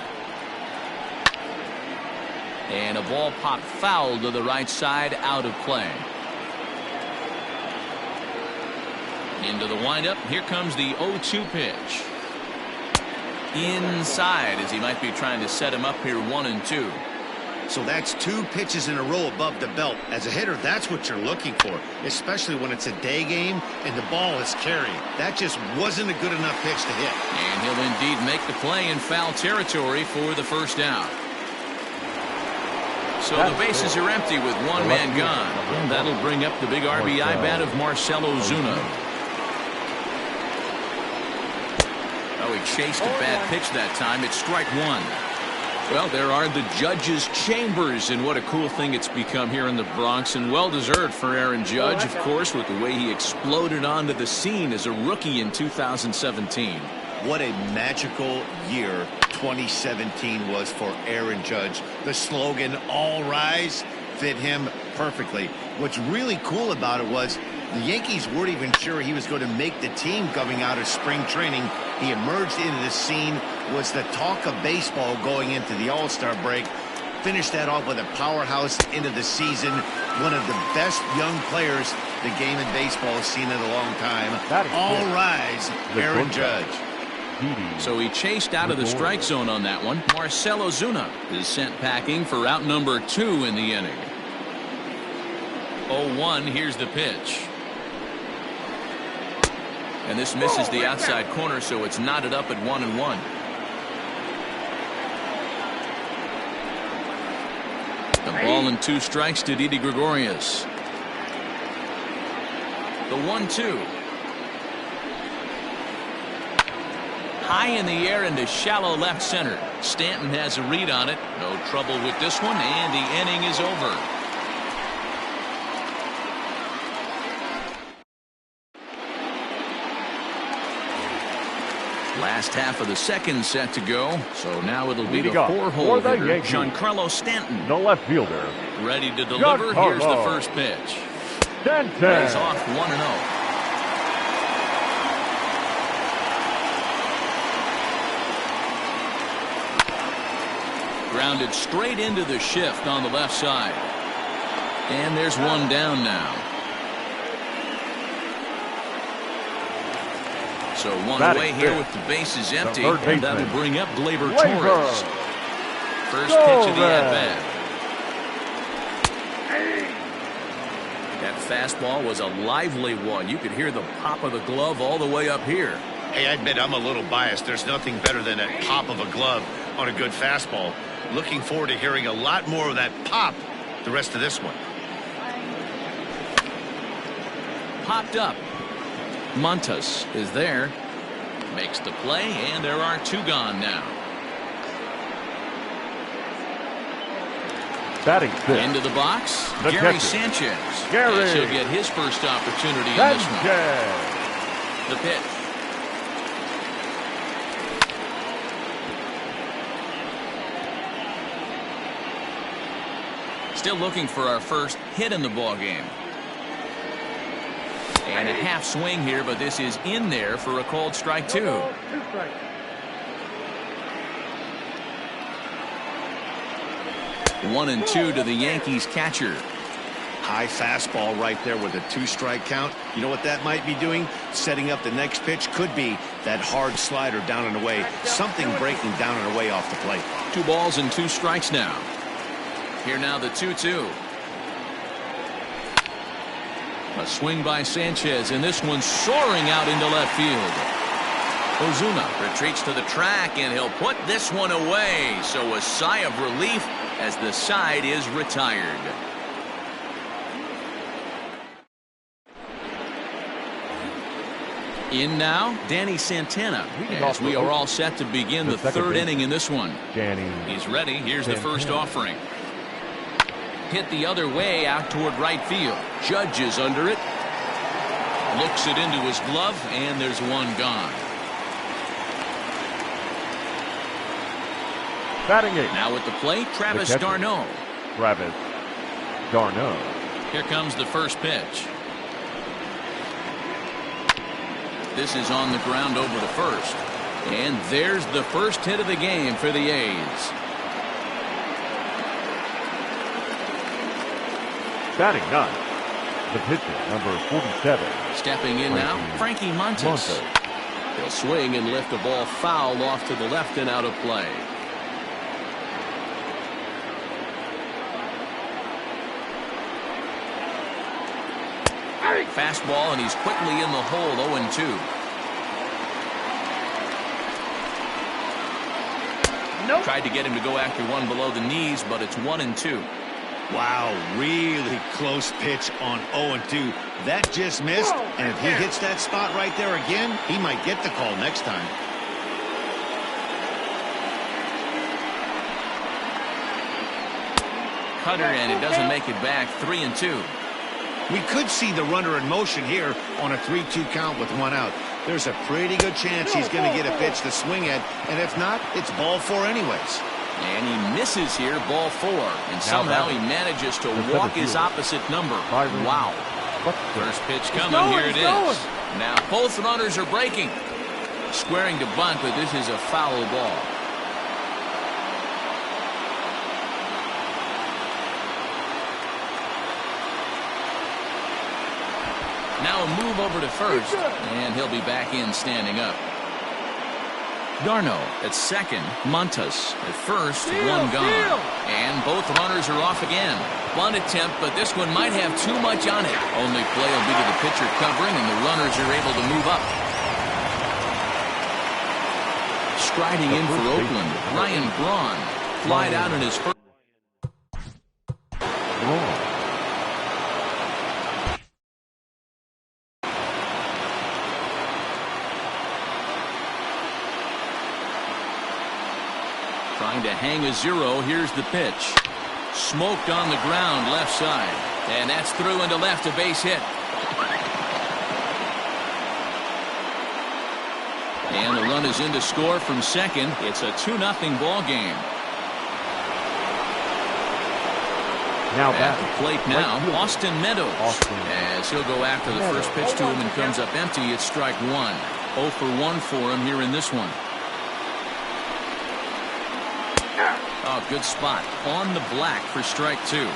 And a ball popped foul to the right side, out of play. Into the windup. Here comes the 0-2 pitch. Inside, as he might be trying to set him up here, 1-2. So that's 2 pitches in a row above the belt. As a hitter, that's what you're looking for, especially when it's a day game and the ball is carrying. That just wasn't a good enough pitch to hit. And he'll indeed make the play in foul territory for the first out. So the bases are empty with one man gone. And that'll bring up the big RBI bat of Marcell Ozuna. Oh, he chased a bad pitch that time. It's strike one. Well, there are the judges' chambers, and what a cool thing it's become here in the Bronx, and well-deserved for Aaron Judge, of course, with the way he exploded onto the scene as a rookie in 2017. What a magical year 2017 was for Aaron Judge. The slogan, "All Rise," fit him perfectly. What's really cool about it was the Yankees weren't even sure he was going to make the team coming out of spring training. He emerged into the scene, was the talk of baseball going into the All-Star break. Finished that off with a powerhouse into the season. One of the best young players the game in baseball has seen in a long time. All rise, Aaron Judge. So he chased out of the strike zone on that one. Marcell Ozuna is sent packing for out number 2 in the inning. 0-1, here's the pitch. And this misses the outside corner, so it's knotted up at 1-1. The ball and 2 strikes to Didi Gregorius. The 1-2. High in the air into shallow left center. Stanton has a read on it. No trouble with this one, and the inning is over. Last half of the second set to go, so now it'll be the 4-hole hitter, Giancarlo Stanton. The left fielder. Ready to deliver. Here's the first pitch. He's off 1-0. Grounded straight into the shift on the left side. And there's one down now. So one away here with the bases empty. And that'll bring up Gleyber Torres. First pitch of the at-bat. That fastball was a lively one. You could hear the pop of the glove all the way up here. Hey, I admit I'm a little biased. There's nothing better than that pop of a glove on a good fastball. Looking forward to hearing a lot more of that pop the rest of this one. Popped up. Montas is there. Makes the play, and there are 2 gone now. Batting fifth. Into the box, The Gary catcher. Sanchez. Gary. Yes, he'll get his first opportunity in this one. The pitch. Still looking for our first hit in the ball game. And a half swing here, but this is in there for a called strike 2. 2 strikes. One and 2 to the Yankees catcher. High fastball right there with a 2-strike count. You know what that might be doing? Setting up the next pitch. Could be that hard slider down and away. Something breaking down and away off the plate. 2 balls and 2 strikes now. Here now the 2-2. A swing by Sanchez, and this one soaring out into left field. Ozuna retreats to the track, and he'll put this one away. So a sigh of relief as the side is retired. In now, Danny Santana, as we are all set to begin the 3rd inning in this one. He's ready. Here's the first offering. Hit the other way out toward right field. Judge is under it. Looks it into his glove, and there's one gone. Batting 8. Now at the plate, Travis d'Arnaud. Travis d'Arnaud. Here comes the first pitch. This is on the ground over the first. And there's the first hit of the game for the A's. Batting ninth, the pitcher, number 47. Stepping in now, Frankie Montas. He'll swing and lift the ball foul off to the left and out of play. Fastball, and he's quickly in the hole, 0-2. Nope. Tried to get him to go after one below the knees, but it's 1-2. Wow, really close pitch on 0-2. That just missed, and if he hits that spot right there again, he might get the call next time. Cutter, and it doesn't make it back. 3-2. We could see the runner in motion here on a 3-2 count with one out. There's a pretty good chance he's going to get a pitch to swing at, and if not, it's ball 4 anyways. And he misses here, ball 4, and somehow he manages to walk his opposite number. Wow. First pitch coming, here it is. Now both runners are breaking. Squaring to bunt, but this is a foul ball. Now a move over to first, and he'll be back in standing up. Darno at second, Montas at first, one gone. And both runners are off again. Bunt attempt, but this one might have too much on it. Only play will be to the pitcher covering, and the runners are able to move up. Striding in for Oakland, Ryan Braun. Flied out in his first. Trying to hang a 0. Here's the pitch. Smoked on the ground left side. And that's through into left, a base hit. And the run is in to score from second. It's a 2-0 ball game. Now at the plate now, Austin Meadows. As he'll go after the first pitch to him and comes up empty. It's strike 1. 0 for 1 for him here in this one. Oh, good spot on the black for strike 2.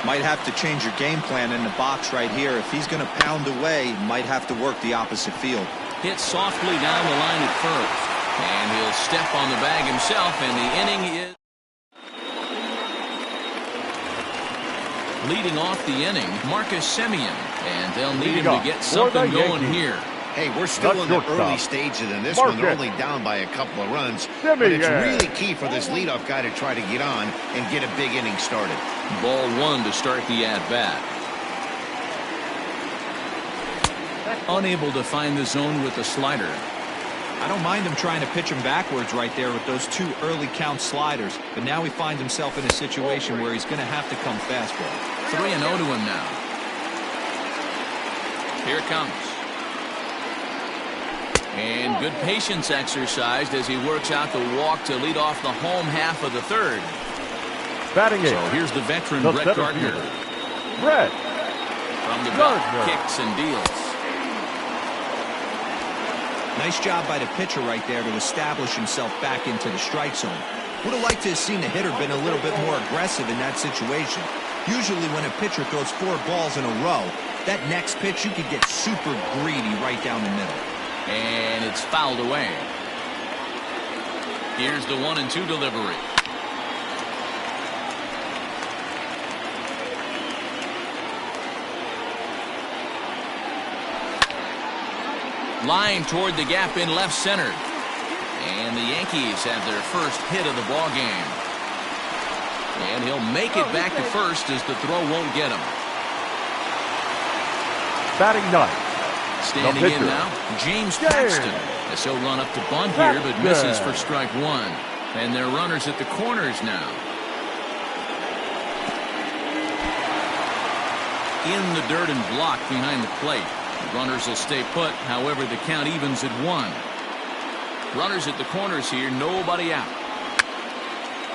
Might have to change your game plan in the box right here. If he's going to pound away, might have to work the opposite field. Hit softly down the line at first. And he'll step on the bag himself, and the inning is leading off the inning, Marcus Semien. And they'll need him to get something going here. Hey, we're still in the early stages in this one. They're only down by a couple of runs. But it's really key for this leadoff guy to try to get on and get a big inning started. Ball 1 to start the at-bat. Unable to find the zone with the slider. I don't mind him trying to pitch him backwards right there with those 2 early count sliders. But now he finds himself in a situation where he's going to have to come fastball. 3-0 to him now. Here it comes. And good patience exercised as he works out the walk to lead off the home half of the third. Batting 8. So here's the veteran, Brett Gardner. Brett. From the belt, kicks and deals. Nice job by the pitcher right there to establish himself back into the strike zone. Would have liked to have seen the hitter been a little bit more aggressive in that situation. Usually when a pitcher throws 4 balls in a row, that next pitch you could get super greedy right down the middle. And it's fouled away. Here's the 1-2 delivery. Line toward the gap in left center. And the Yankees have their first hit of the ball game. And he'll make it back to first as the throw won't get him. Batting 9. Standing in now, James Paxton. As he'll run up to bunt here, but misses for strike 1. And they're runners at the corners now. In the dirt and blocked behind the plate. The runners will stay put, however the count evens at 1. Runners at the corners here, nobody out.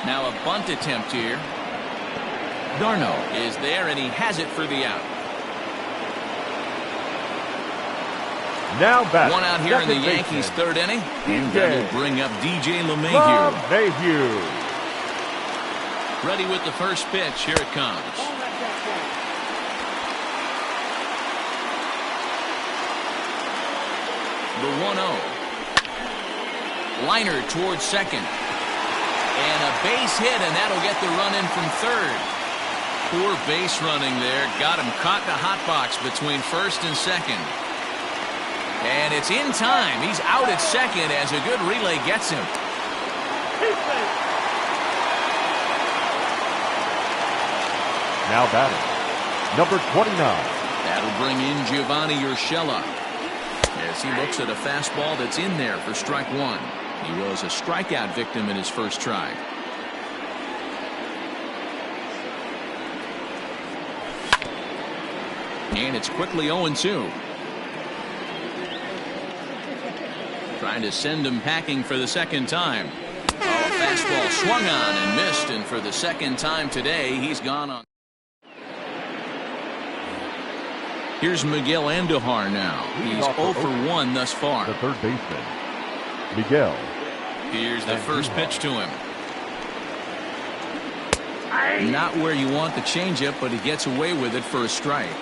Now a bunt attempt here. Darno is there, and he has it for the out. Now back. One out here in the Yankees' third inning. And that will bring up DJ LeMahieu. Ready with the first pitch. Here it comes. The 1-0. Liner towards second. And a base hit, and that'll get the run in from third. Poor base running there. Got him caught in a hot box between first and second. And it's in time. He's out at second as a good relay gets him. Now batting, number 29. That'll bring in Giovanni Urshela as he looks at a fastball that's in there for strike one. He was a strikeout victim in his first try. And it's quickly 0-2. Trying to send him packing for the second time. Oh, fastball swung on and missed, and for the second time today, he's gone on. Here's Miguel Andujar now. He's 0 for 1 thus far. The third baseman, Miguel. Here's the first pitch to him. Not where you want the changeup, but he gets away with it for a strike.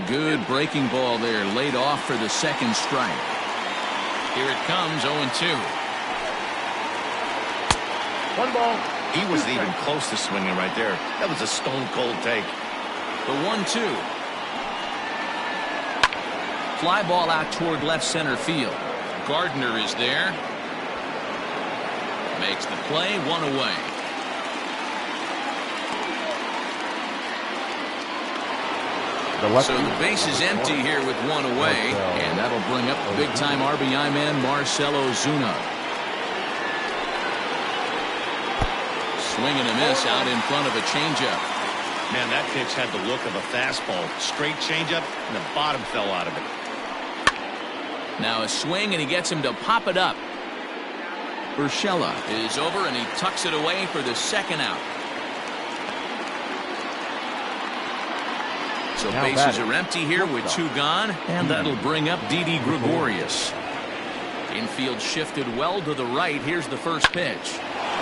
Good breaking ball there, laid off for the second strike. Here it comes, 0-2. 1 ball. He wasn't even close to swinging right there. That was a stone-cold take. The 1-2. Fly ball out toward left center field. Gardner is there. Makes the play, 1 away. So the base is empty here with 1 away, and that'll bring up the big-time RBI man Marcell Ozuna. Swing and a miss out in front of a changeup. Man, that pitch had the look of a fastball. Straight changeup, and the bottom fell out of it. Now a swing, and he gets him to pop it up. Urshela is over, and he tucks it away for the second out. So bases are empty here with 2 gone, and that'll bring up Didi Gregorius. Infield shifted well to the right. Here's the first pitch.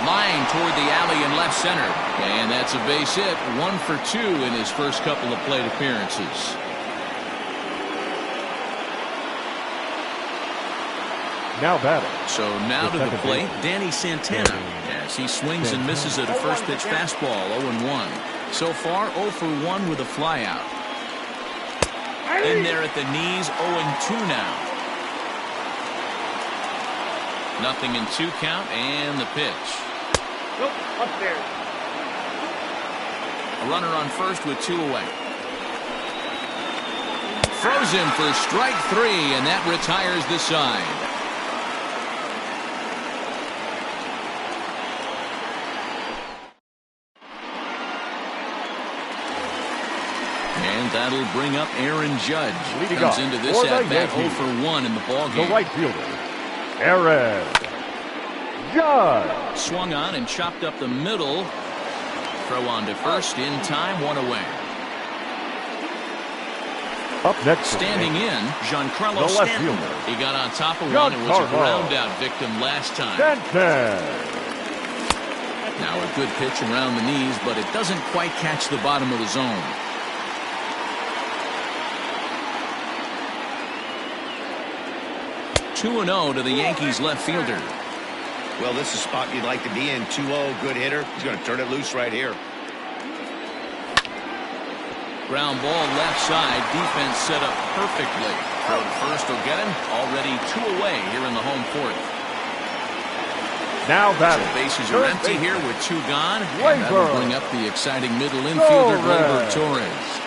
Line toward the alley in left center. And that's a base hit. 1 for 2 in his first couple of plate appearances. Now batting. So now to the plate, Danny Santana. As he swings and misses at a first pitch fastball, 0-1. So far, 0 for 1 with a flyout. In there at the knees, 0-2 now. Nothing in 2 count, and the pitch. Nope, upstairs. A runner on first with 2 away. Throws him for strike 3, and that retires the side. And that'll bring up Aaron Judge. Comes into this at-bat 0 for 1 in the ballgame. The right fielder, Aaron Judge. Swung on and chopped up the middle. Throw on to first in time, 1 away. Up next, standing in, Giancarlo the left Stanton. fielder. He got on top of one and was a ground out victim last time. Stanton. Now a good pitch around the knees, but it doesn't quite catch the bottom of the zone. 2-0 to the Yankees left fielder. Well, this is a spot you'd like to be in. 2-0, good hitter. He's going to turn it loose right here. Ground ball left side. Defense set up perfectly. Throw to first will get him. Already 2 away here in the home 4th. Now batting. So bases are empty here with 2 gone. And that'll bring up the exciting middle infielder, Gleyber Torres.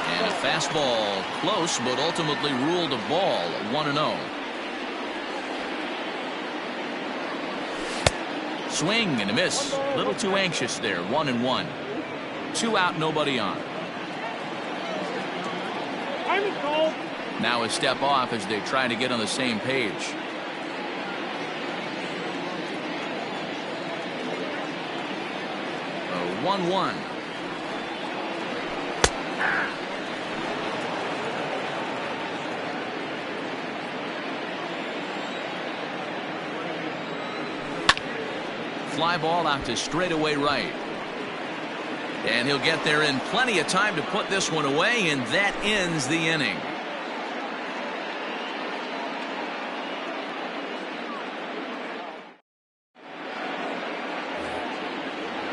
And a fastball close, but ultimately ruled a ball, 1-0. Swing and a miss. A little too anxious there, 1-1. 2 out, nobody on. Now a step off as they try to get on the same page. A 1-1. Fly ball out to straightaway right. And he'll get there in plenty of time to put this one away, and that ends the inning.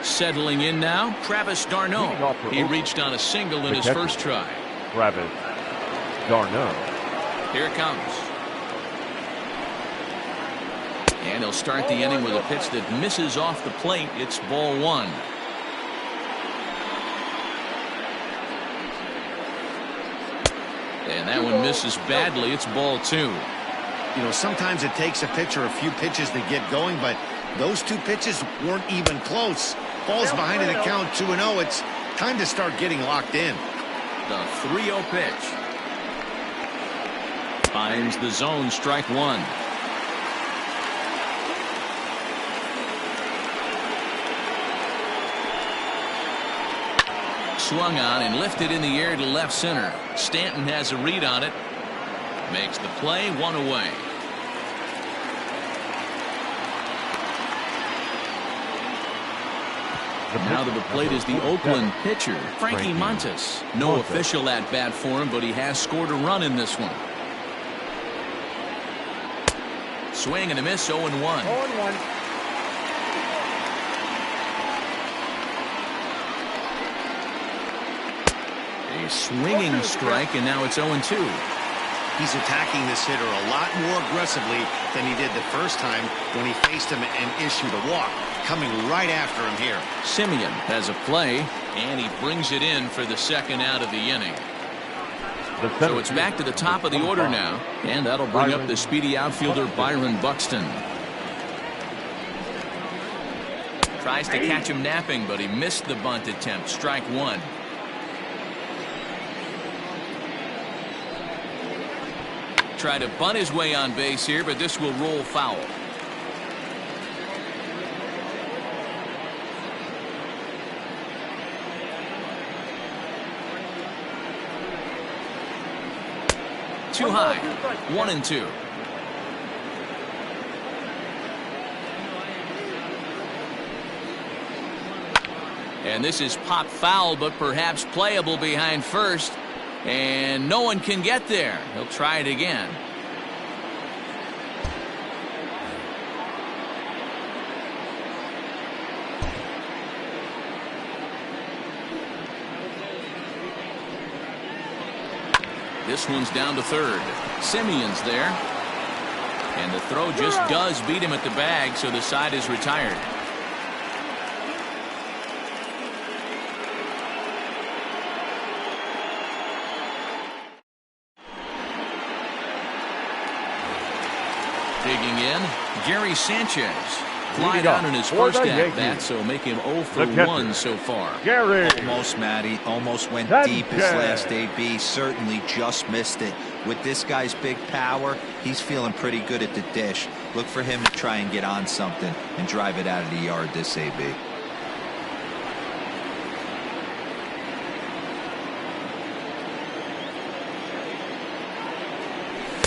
Settling in now, Travis d'Arnaud. He reached on a single in his first try. Travis d'Arnaud. Here it comes. And he'll start the inning with a pitch that misses off the plate. It's ball one. And that one misses badly. It's ball two. You know, sometimes it takes a pitcher a few pitches to get going, but those two pitches weren't even close. Ball's behind in the count 2-0. It's time to start getting locked in. The 3-0 pitch. Finds the zone, strike one. Swung on and lifted in the air to left center. Stanton has a read on it. Makes the play, one away. Now to the plate is the Oakland pitcher, Frankie Montas. No official at bat for him, but he has scored a run in this one. Swing and a miss, 0-1. 0-1. A swinging strike, and now it's 0-2. He's attacking this hitter a lot more aggressively than he did the first time when he faced him and issued a walk. Coming right after him here. Semien has a play, and he brings it in for the second out of the inning. So it's back to the top of the order now, and that'll bring up the speedy outfielder Byron Buxton. Tries to catch him napping, but he missed the bunt attempt. Strike one. Try to bunt his way on base here, but this will roll foul. Too high. 1-2. And this is popped foul, but perhaps playable behind first. And no one can get there. He'll try it again. This one's down to third. Semien's there. And the throw just does beat him at the bag, so the side is retired. Digging in, Gary Sanchez. Flied out in his first at-bat, so make him 0 for 1 so far. Gary. Almost, Matty. Almost went deep his last AB. Certainly just missed it. With this guy's big power, he's feeling pretty good at the dish. Look for him to try and get on something and drive it out of the yard this AB.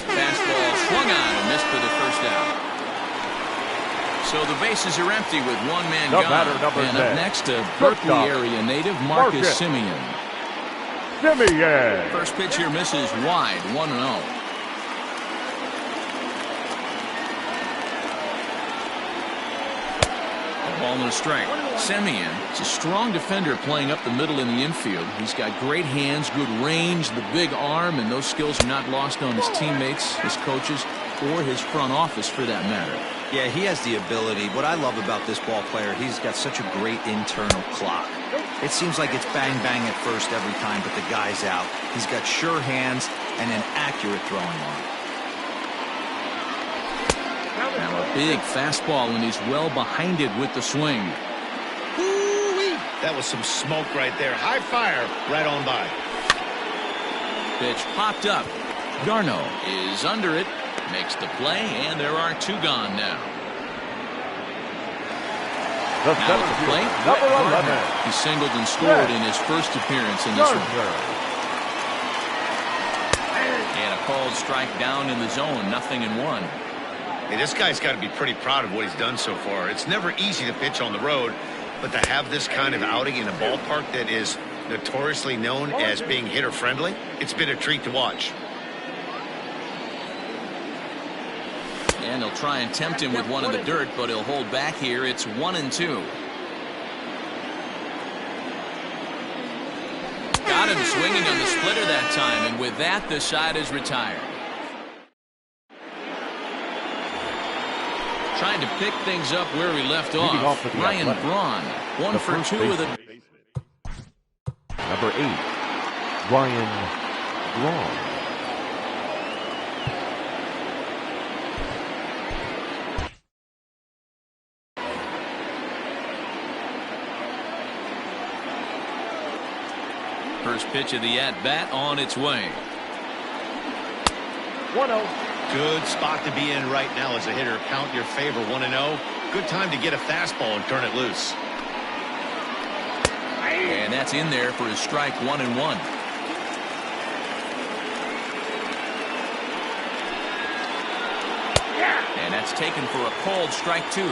Fastball swung on and missed for the first out. So the bases are empty with one man gone. And up next, a Berkeley area native, Marcus Semien. First pitch here misses wide, 1-0. A ball and a strike. Semien is a strong defender playing up the middle in the infield. He's got great hands, good range, the big arm, and those skills are not lost on his teammates, his coaches, or his front office for that matter. Yeah, he has the ability. What I love about this ball player, he's got such a great internal clock. It seems like it's bang bang at first every time, but the guy's out. He's got sure hands and an accurate throwing arm. Now a big fastball, and he's well behind it with the swing. Ooh-wee. That was some smoke right there. High fire right on by. Pitch popped up. d'Arnaud is under it. Makes the play, and there are two gone now. Now at the plate, number 11. He singled and scored in his first appearance in this one. And a called strike down in the zone, 0-1. Hey, this guy's got to be pretty proud of what he's done so far. It's never easy to pitch on the road, but to have this kind of outing in a ballpark that is notoriously known as being hitter-friendly, it's been a treat to watch. And they'll try and tempt him with one in the dirt, but he'll hold back here. It's 1-2. Got him swinging on the splitter that time, and with that, the side is retired. Trying to pick things up where we left off. Ryan Braun, 1 for 2 with a... Number 8, Ryan Braun. First pitch of the at-bat on its way. 1-0. Good spot to be in right now as a hitter. Count your favor, 1-0. Good time to get a fastball and turn it loose. And that's in there for a strike, 1-1. And that's taken for a called strike 2.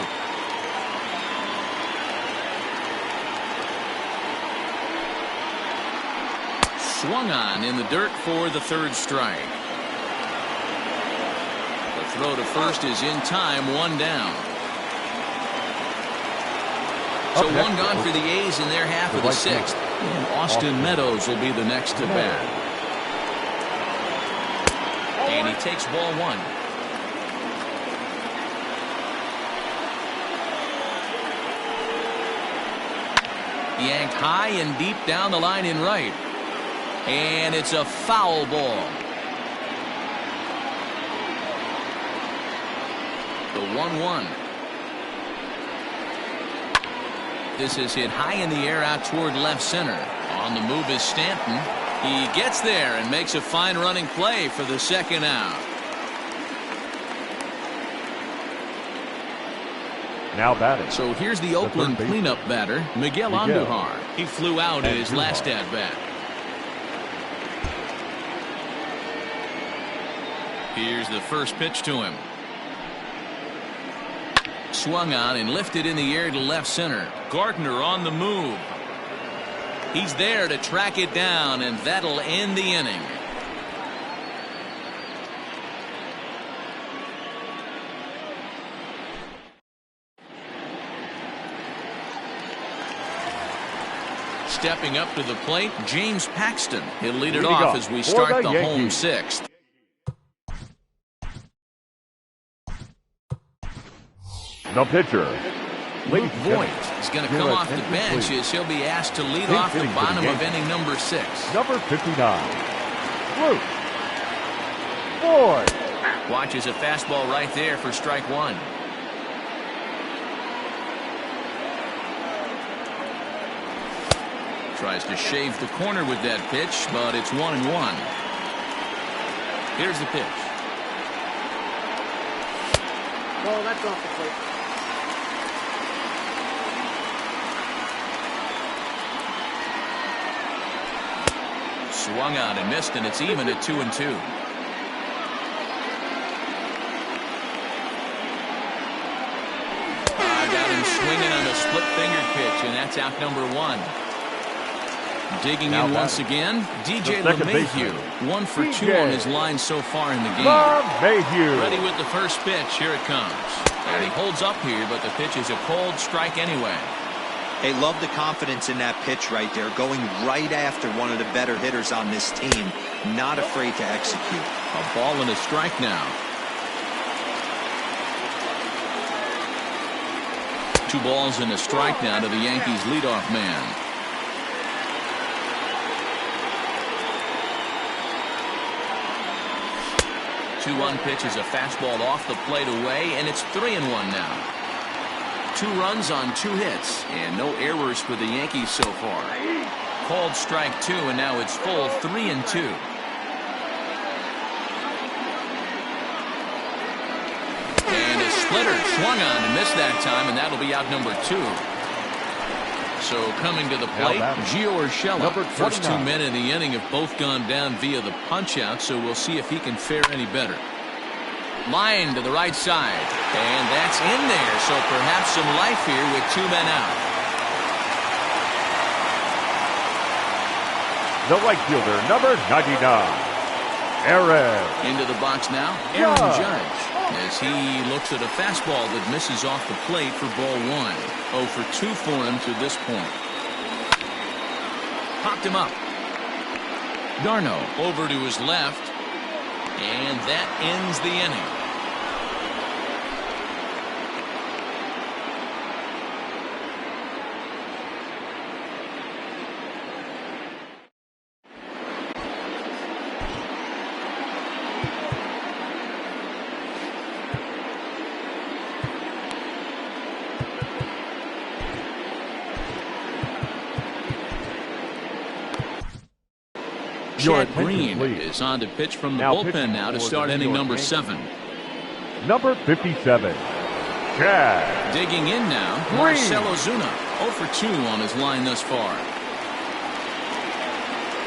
Swung on in the dirt for the 3rd strike. The throw to first is in time, 1 down. So 1 gone for the A's in their half of the 6th. And Austin Meadows will be the next to bat. And he takes ball 1. Yanked high and deep down the line in right. And it's a foul ball. The 1-1. This is hit high in the air out toward left center. On the move is Stanton. He gets there and makes a fine running play for the 2nd out. Now batting. So here's the Oakland cleanup batter, Miguel Andujar. He flew out in his last at-bat. Here's the first pitch to him. Swung on and lifted in the air to left center. Gardner on the move. He's there to track it down, and that'll end the inning. Stepping up to the plate, James Paxton. He'll lead it off as we start the home 6th. The pitcher, Luke Voigt is going to come off the bench as he'll be asked to lead off the bottom of inning number 6. Number 59, Luke Voigt. Watches a fastball right there for strike 1. Tries to shave the corner with that pitch, but it's 1-1. Here's the pitch. Oh, that's off the plate. Swung on and missed, and it's even at 2-2. Got him swinging on a split-fingered pitch, and that's out number 1. Digging in once again, DJ LeMahieu. 1 for 2 on his line so far in the game. LeMahieu. Ready with the first pitch. Here it comes. And he holds up here, but the pitch is a cold strike anyway. Hey, love the confidence in that pitch right there. Going right after one of the better hitters on this team. Not afraid to execute. A ball and a strike now. 2 balls and a strike now to the Yankees leadoff man. Two-1 pitch is a fastball off the plate away, and it's 3-1 now. 2 runs on 2 hits, and no errors for the Yankees so far. Called strike 2, and now it's full 3-2. And a splitter swung on and missed that time, and that'll be out number 2. So coming to the plate, Gio Urshela. First 2 men in the inning have both gone down via the punch-out, so we'll see if he can fare any better. Line to the right side, and that's in there, so perhaps some life here with 2 men out. the right fielder, number 99, Aaron. Into the box now, Aaron Judge, as he looks at a fastball that misses off the plate for ball one. 0 for 2 for him to this point. Popped him up. Darno over to his left, and that ends the inning. Chad Green is on to pitch from the bullpen now to start inning number 7. Number 57, Chad. Digging in now, Marcell Ozuna. 0 for 2 on his line thus far.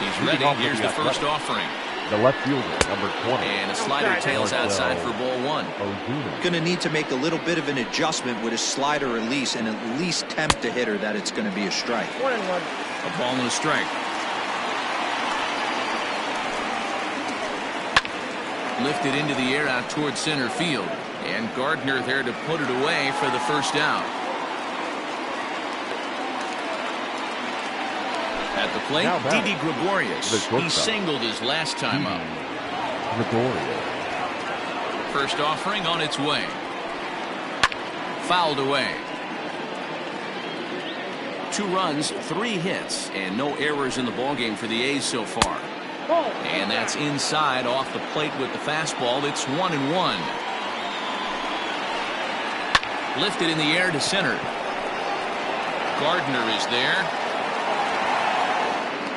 He's ready. Here's the first offering. The left fielder, number 20. And a slider tails outside for ball one. Going to need to make a little bit of an adjustment with his slider release and at least tempt the hitter that it's going to be a strike. 1-1. A ball and a strike. Lifted into the air out towards center field. And Gardner there to put it away for the first out. At the plate, Didi Gregorius. He singled his last time up. Gregorius. First offering on its way. Fouled away. 2 runs, 3 hits, and no errors in the ballgame for the A's so far. And that's inside off the plate with the fastball. It's 1-1. Lifted in the air to center. Gardner is there.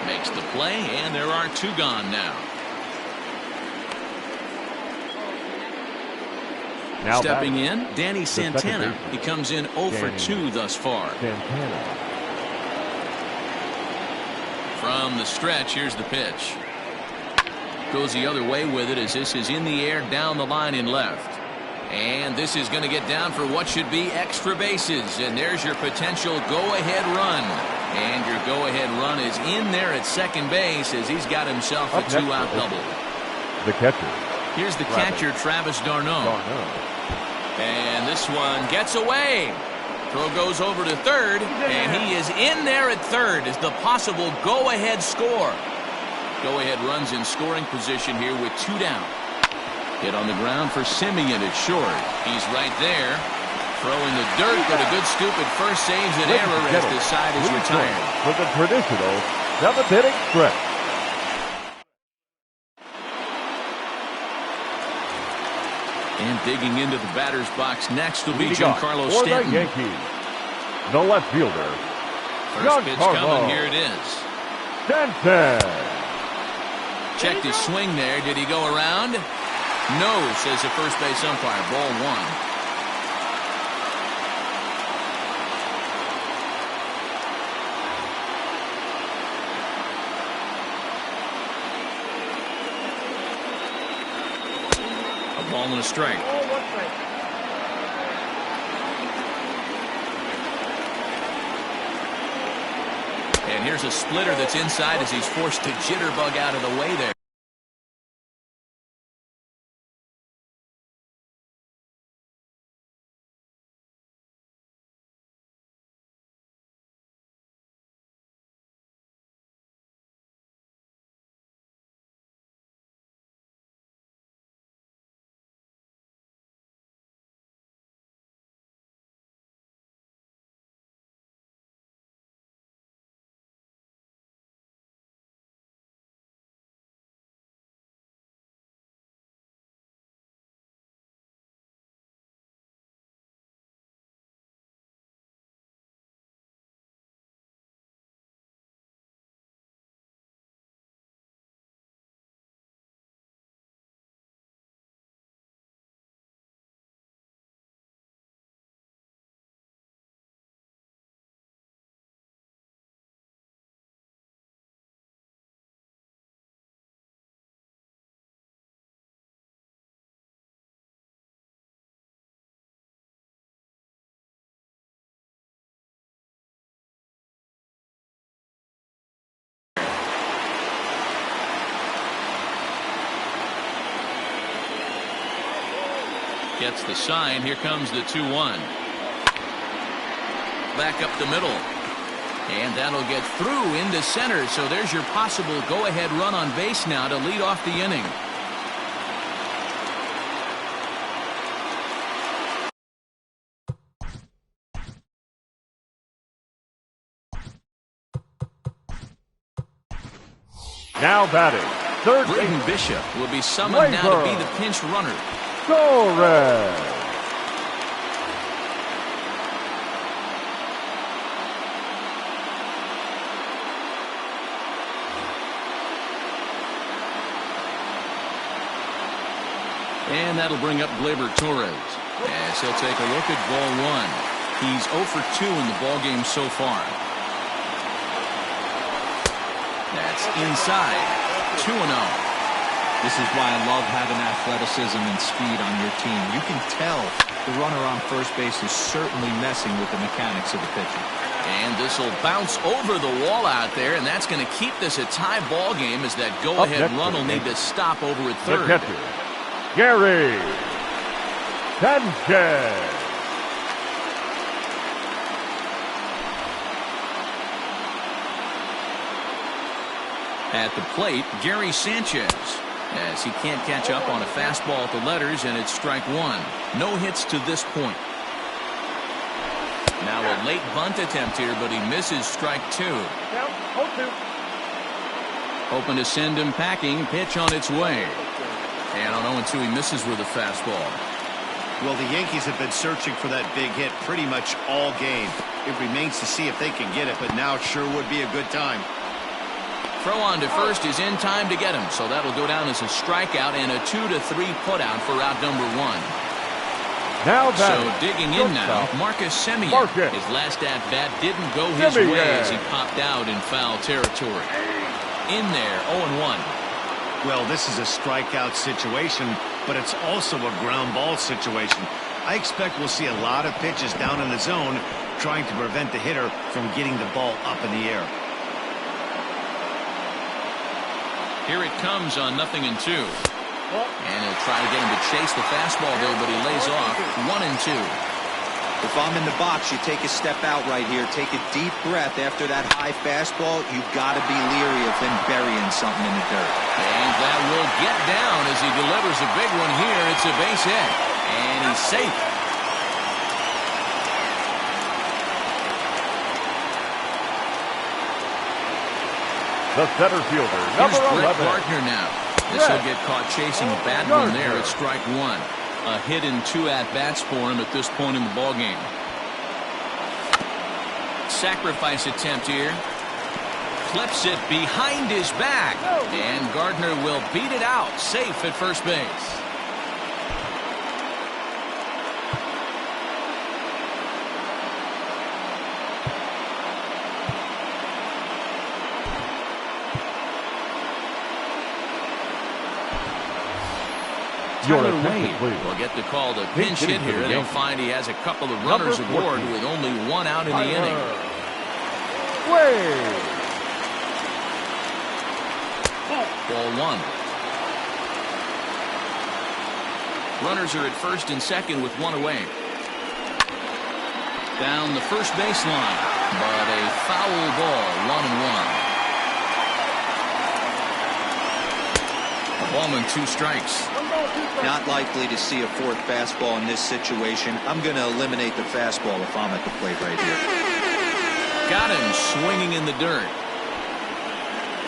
Makes the play, and there are 2 gone now. Stepping in, Danny Santana. He comes in 0 for 2 thus far. Santana. From the stretch, here's the pitch. Goes the other way with it as this is in the air down the line in left. And this is going to get down for what should be extra bases. And there's your potential go-ahead run. And your go-ahead run is in there at second base as he's got himself a 2-out double. The catcher. Here's the catcher, Travis d'Arnaud. And this one gets away. Throw goes over to third, and he is in there at third as the possible go-ahead score. Go-ahead runs in scoring position here with 2 down. Hit on the ground for Semien at short. He's right there. Throw in the dirt, but a good scoop at first saves an error as the side is retired. For the traditional 7th inning stretch. And digging into the batter's box next will be Giancarlo Stanton. The Yankees, the left fielder. First pitch coming, here it is. Stanton. Checked his swing there. Did he go around? No, says the first base umpire. Ball 1. A ball and a strike. And here's a splitter that's inside as he's forced to jitterbug out of the way there. Gets the sign. Here comes the 2-1. Back up the middle. And that'll get through into center. So there's your possible go-ahead run on base now to lead off the inning. Now batting, third Braden base, Bishop will be summoned now to be the pinch runner. Torres. And that'll bring up Gleyber Torres as he'll take a look at ball one. He's 0 for 2 in the ballgame so far. That's inside. 2-0. This is why I love having athleticism and speed on your team. You can tell the runner on first base is certainly messing with the mechanics of the pitcher. And this will bounce over the wall out there, and that's going to keep this a tie ball game as that go-ahead run will need to stop over at third. The catcher, Gary Sanchez. At the plate, Gary Sanchez, as he can't catch up on a fastball at the letters, and it's strike one. No hits to this point. Now a late bunt attempt here, but he misses strike two. Count, 0-2. Hoping to send him packing. Pitch on its way. And on 0-2, he misses with a fastball. Well, the Yankees have been searching for that big hit pretty much all game. It remains to see if they can get it, but now it sure would be a good time. Throw on to first is in time to get him, so that'll go down as a strikeout and a 2-3 putout for out number one. Now So batting, digging in now, Marcus Semien. His last at-bat didn't go his way as he popped out in foul territory. In there, 0-1. Well, this is a strikeout situation, but it's also a ground ball situation. I expect we'll see a lot of pitches down in the zone trying to prevent the hitter from getting the ball up in the air. Here it comes on 0-2. And he'll try to get him to chase the fastball there, but he lays off 1-2. If I'm in the box, you take a step out right here. Take a deep breath after that high fastball. You've got to be leery of him burying something in the dirt. And that will get down as he delivers a big one here. It's a base hit. And he's safe. the center fielder, Here's number Brett 11. Gardner now. This will get caught chasing a bad one there at strike one. A hit and 2 at-bats for him at this point in the ballgame. Sacrifice attempt here. Clips it behind his back. And Gardner will beat it out. Safe at first base. Tyler Wade will get the call to pinch hit here. They'll find he has a couple of runners aboard with only 1 out in the inning. Wade. Ball 1. Runners are at first and second with 1 away. Down the first baseline, but a foul ball, 1-1. A ballman, 2 strikes. Not likely to see a 4th fastball in this situation. I'm going to eliminate the fastball if I'm at the plate right here. Got him swinging in the dirt.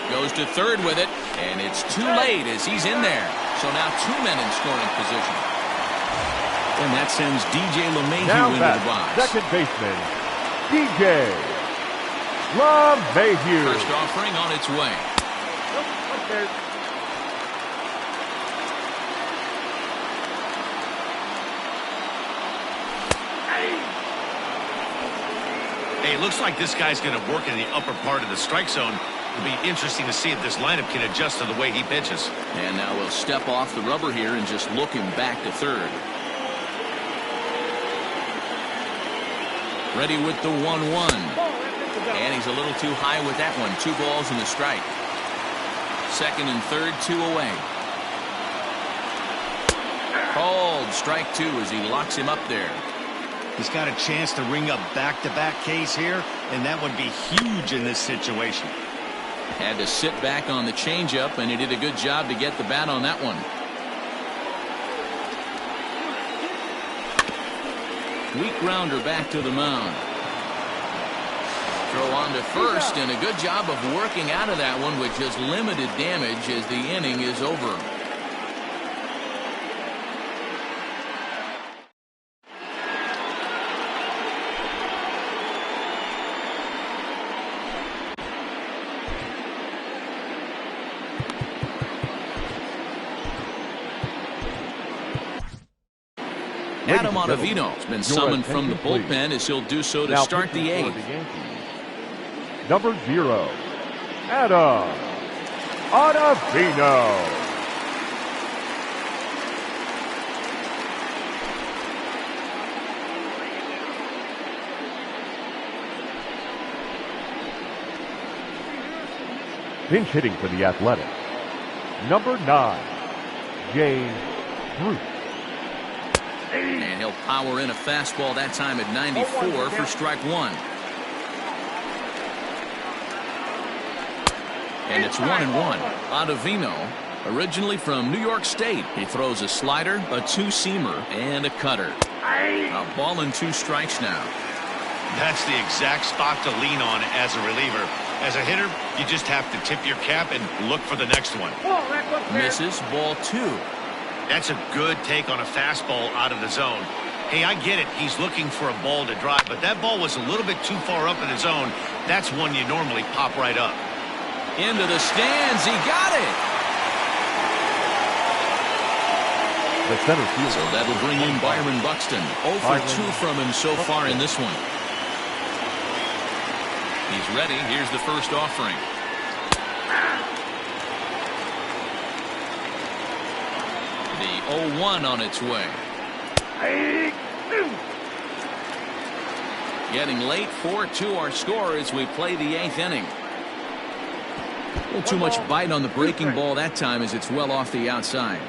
Goes to third with it, and it's too late as he's in there. So now 2 men in scoring position. And that sends DJ LeMahieu into the box. Second baseman, DJ LeMahieu. First offering on its way. Hey, looks like this guy's going to work in the upper part of the strike zone. It'll be interesting to see if this lineup can adjust to the way he pitches. And now we'll step off the rubber here and just look him back to third. Ready with the 1-1. And he's a little too high with that one. 2 balls and a strike. Second and third, 2 away. Called strike 2 as he locks him up there. He's got a chance to ring up back-to-back Ks here, and that would be huge in this situation. Had to sit back on the changeup, and he did a good job to get the bat on that one. Weak grounder back to the mound. Throw on to first, and a good job of working out of that one with just limited damage as the inning is over. Adam Ottavino has been summoned from the bullpen as he'll do so to start the 8th. Number 0, Adam Ottavino. Pinch hitting for the Athletics, number 9, James Bruce. And he'll power in a fastball that time at 94 for strike 1. And it's 1-1. Ottavino, originally from New York State. He throws a slider, a two-seamer, and a cutter. A ball and 2 strikes now. That's the exact spot to lean on as a reliever. As a hitter, you just have to tip your cap and look for the next one. Misses, ball 2. That's a good take on a fastball out of the zone. Hey, I get it. He's looking for a ball to drive, but that ball was a little bit too far up in the zone. That's one you normally pop right up. Into the stands. He got it. The center field. So that'll bring in Byron Buxton. 0 for 2 from him so far in this one. He's ready. Here's the first offering. The 0-1 on its way. Getting late, 4-2 our score as we play the 8th inning. A little too much bite on the breaking ball that time as it's well off the outside.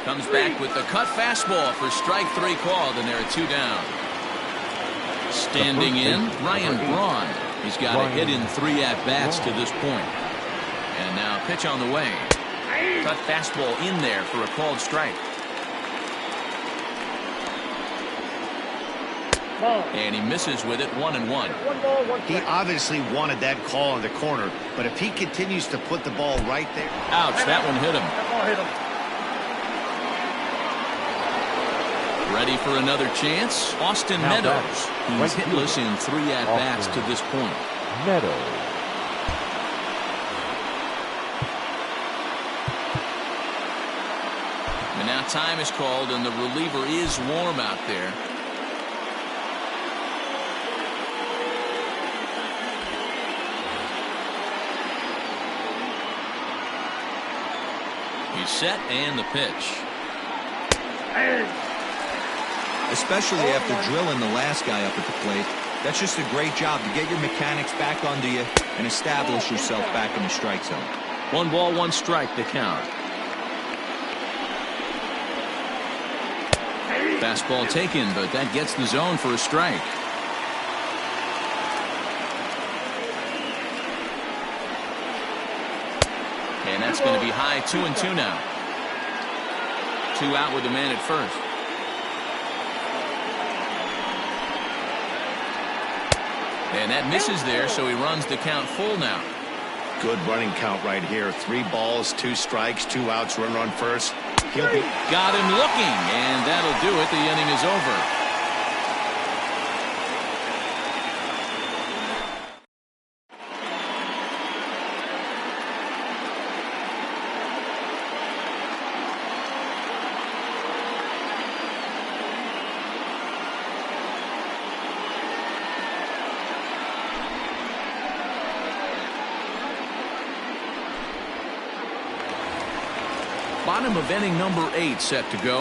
Comes back with the cut fastball for strike 3 called, and there are 2 down. Standing in, Ryan Braun. He's got a hit in 3 at-bats to this point. And now pitch on the way. Cut fastball in there for a called strike. And he misses with it, 1-1. He obviously wanted that call in the corner, but if he continues to put the ball right there. Ouch, that one hit him. Ready for another chance? Austin Meadows, who's hitless in 3 at-bats to this point. Meadows. And now time is called, and the reliever is warm out there. He's set, and the pitch. Especially after drilling the last guy up at the plate. That's just a great job to get your mechanics back onto you and establish yourself back in the strike zone. 1 ball, 1 strike to count. Fastball taken, but that gets the zone for a strike. And that's going to be high, 2-2 now. 2 out with the man at first. And that misses there, so he runs the count full now. Good running count right here. 3 balls, 2 strikes, 2 outs, runner on first. He'll be got him looking, and that'll do it. The inning is over. Bottom of inning number 8 set to go.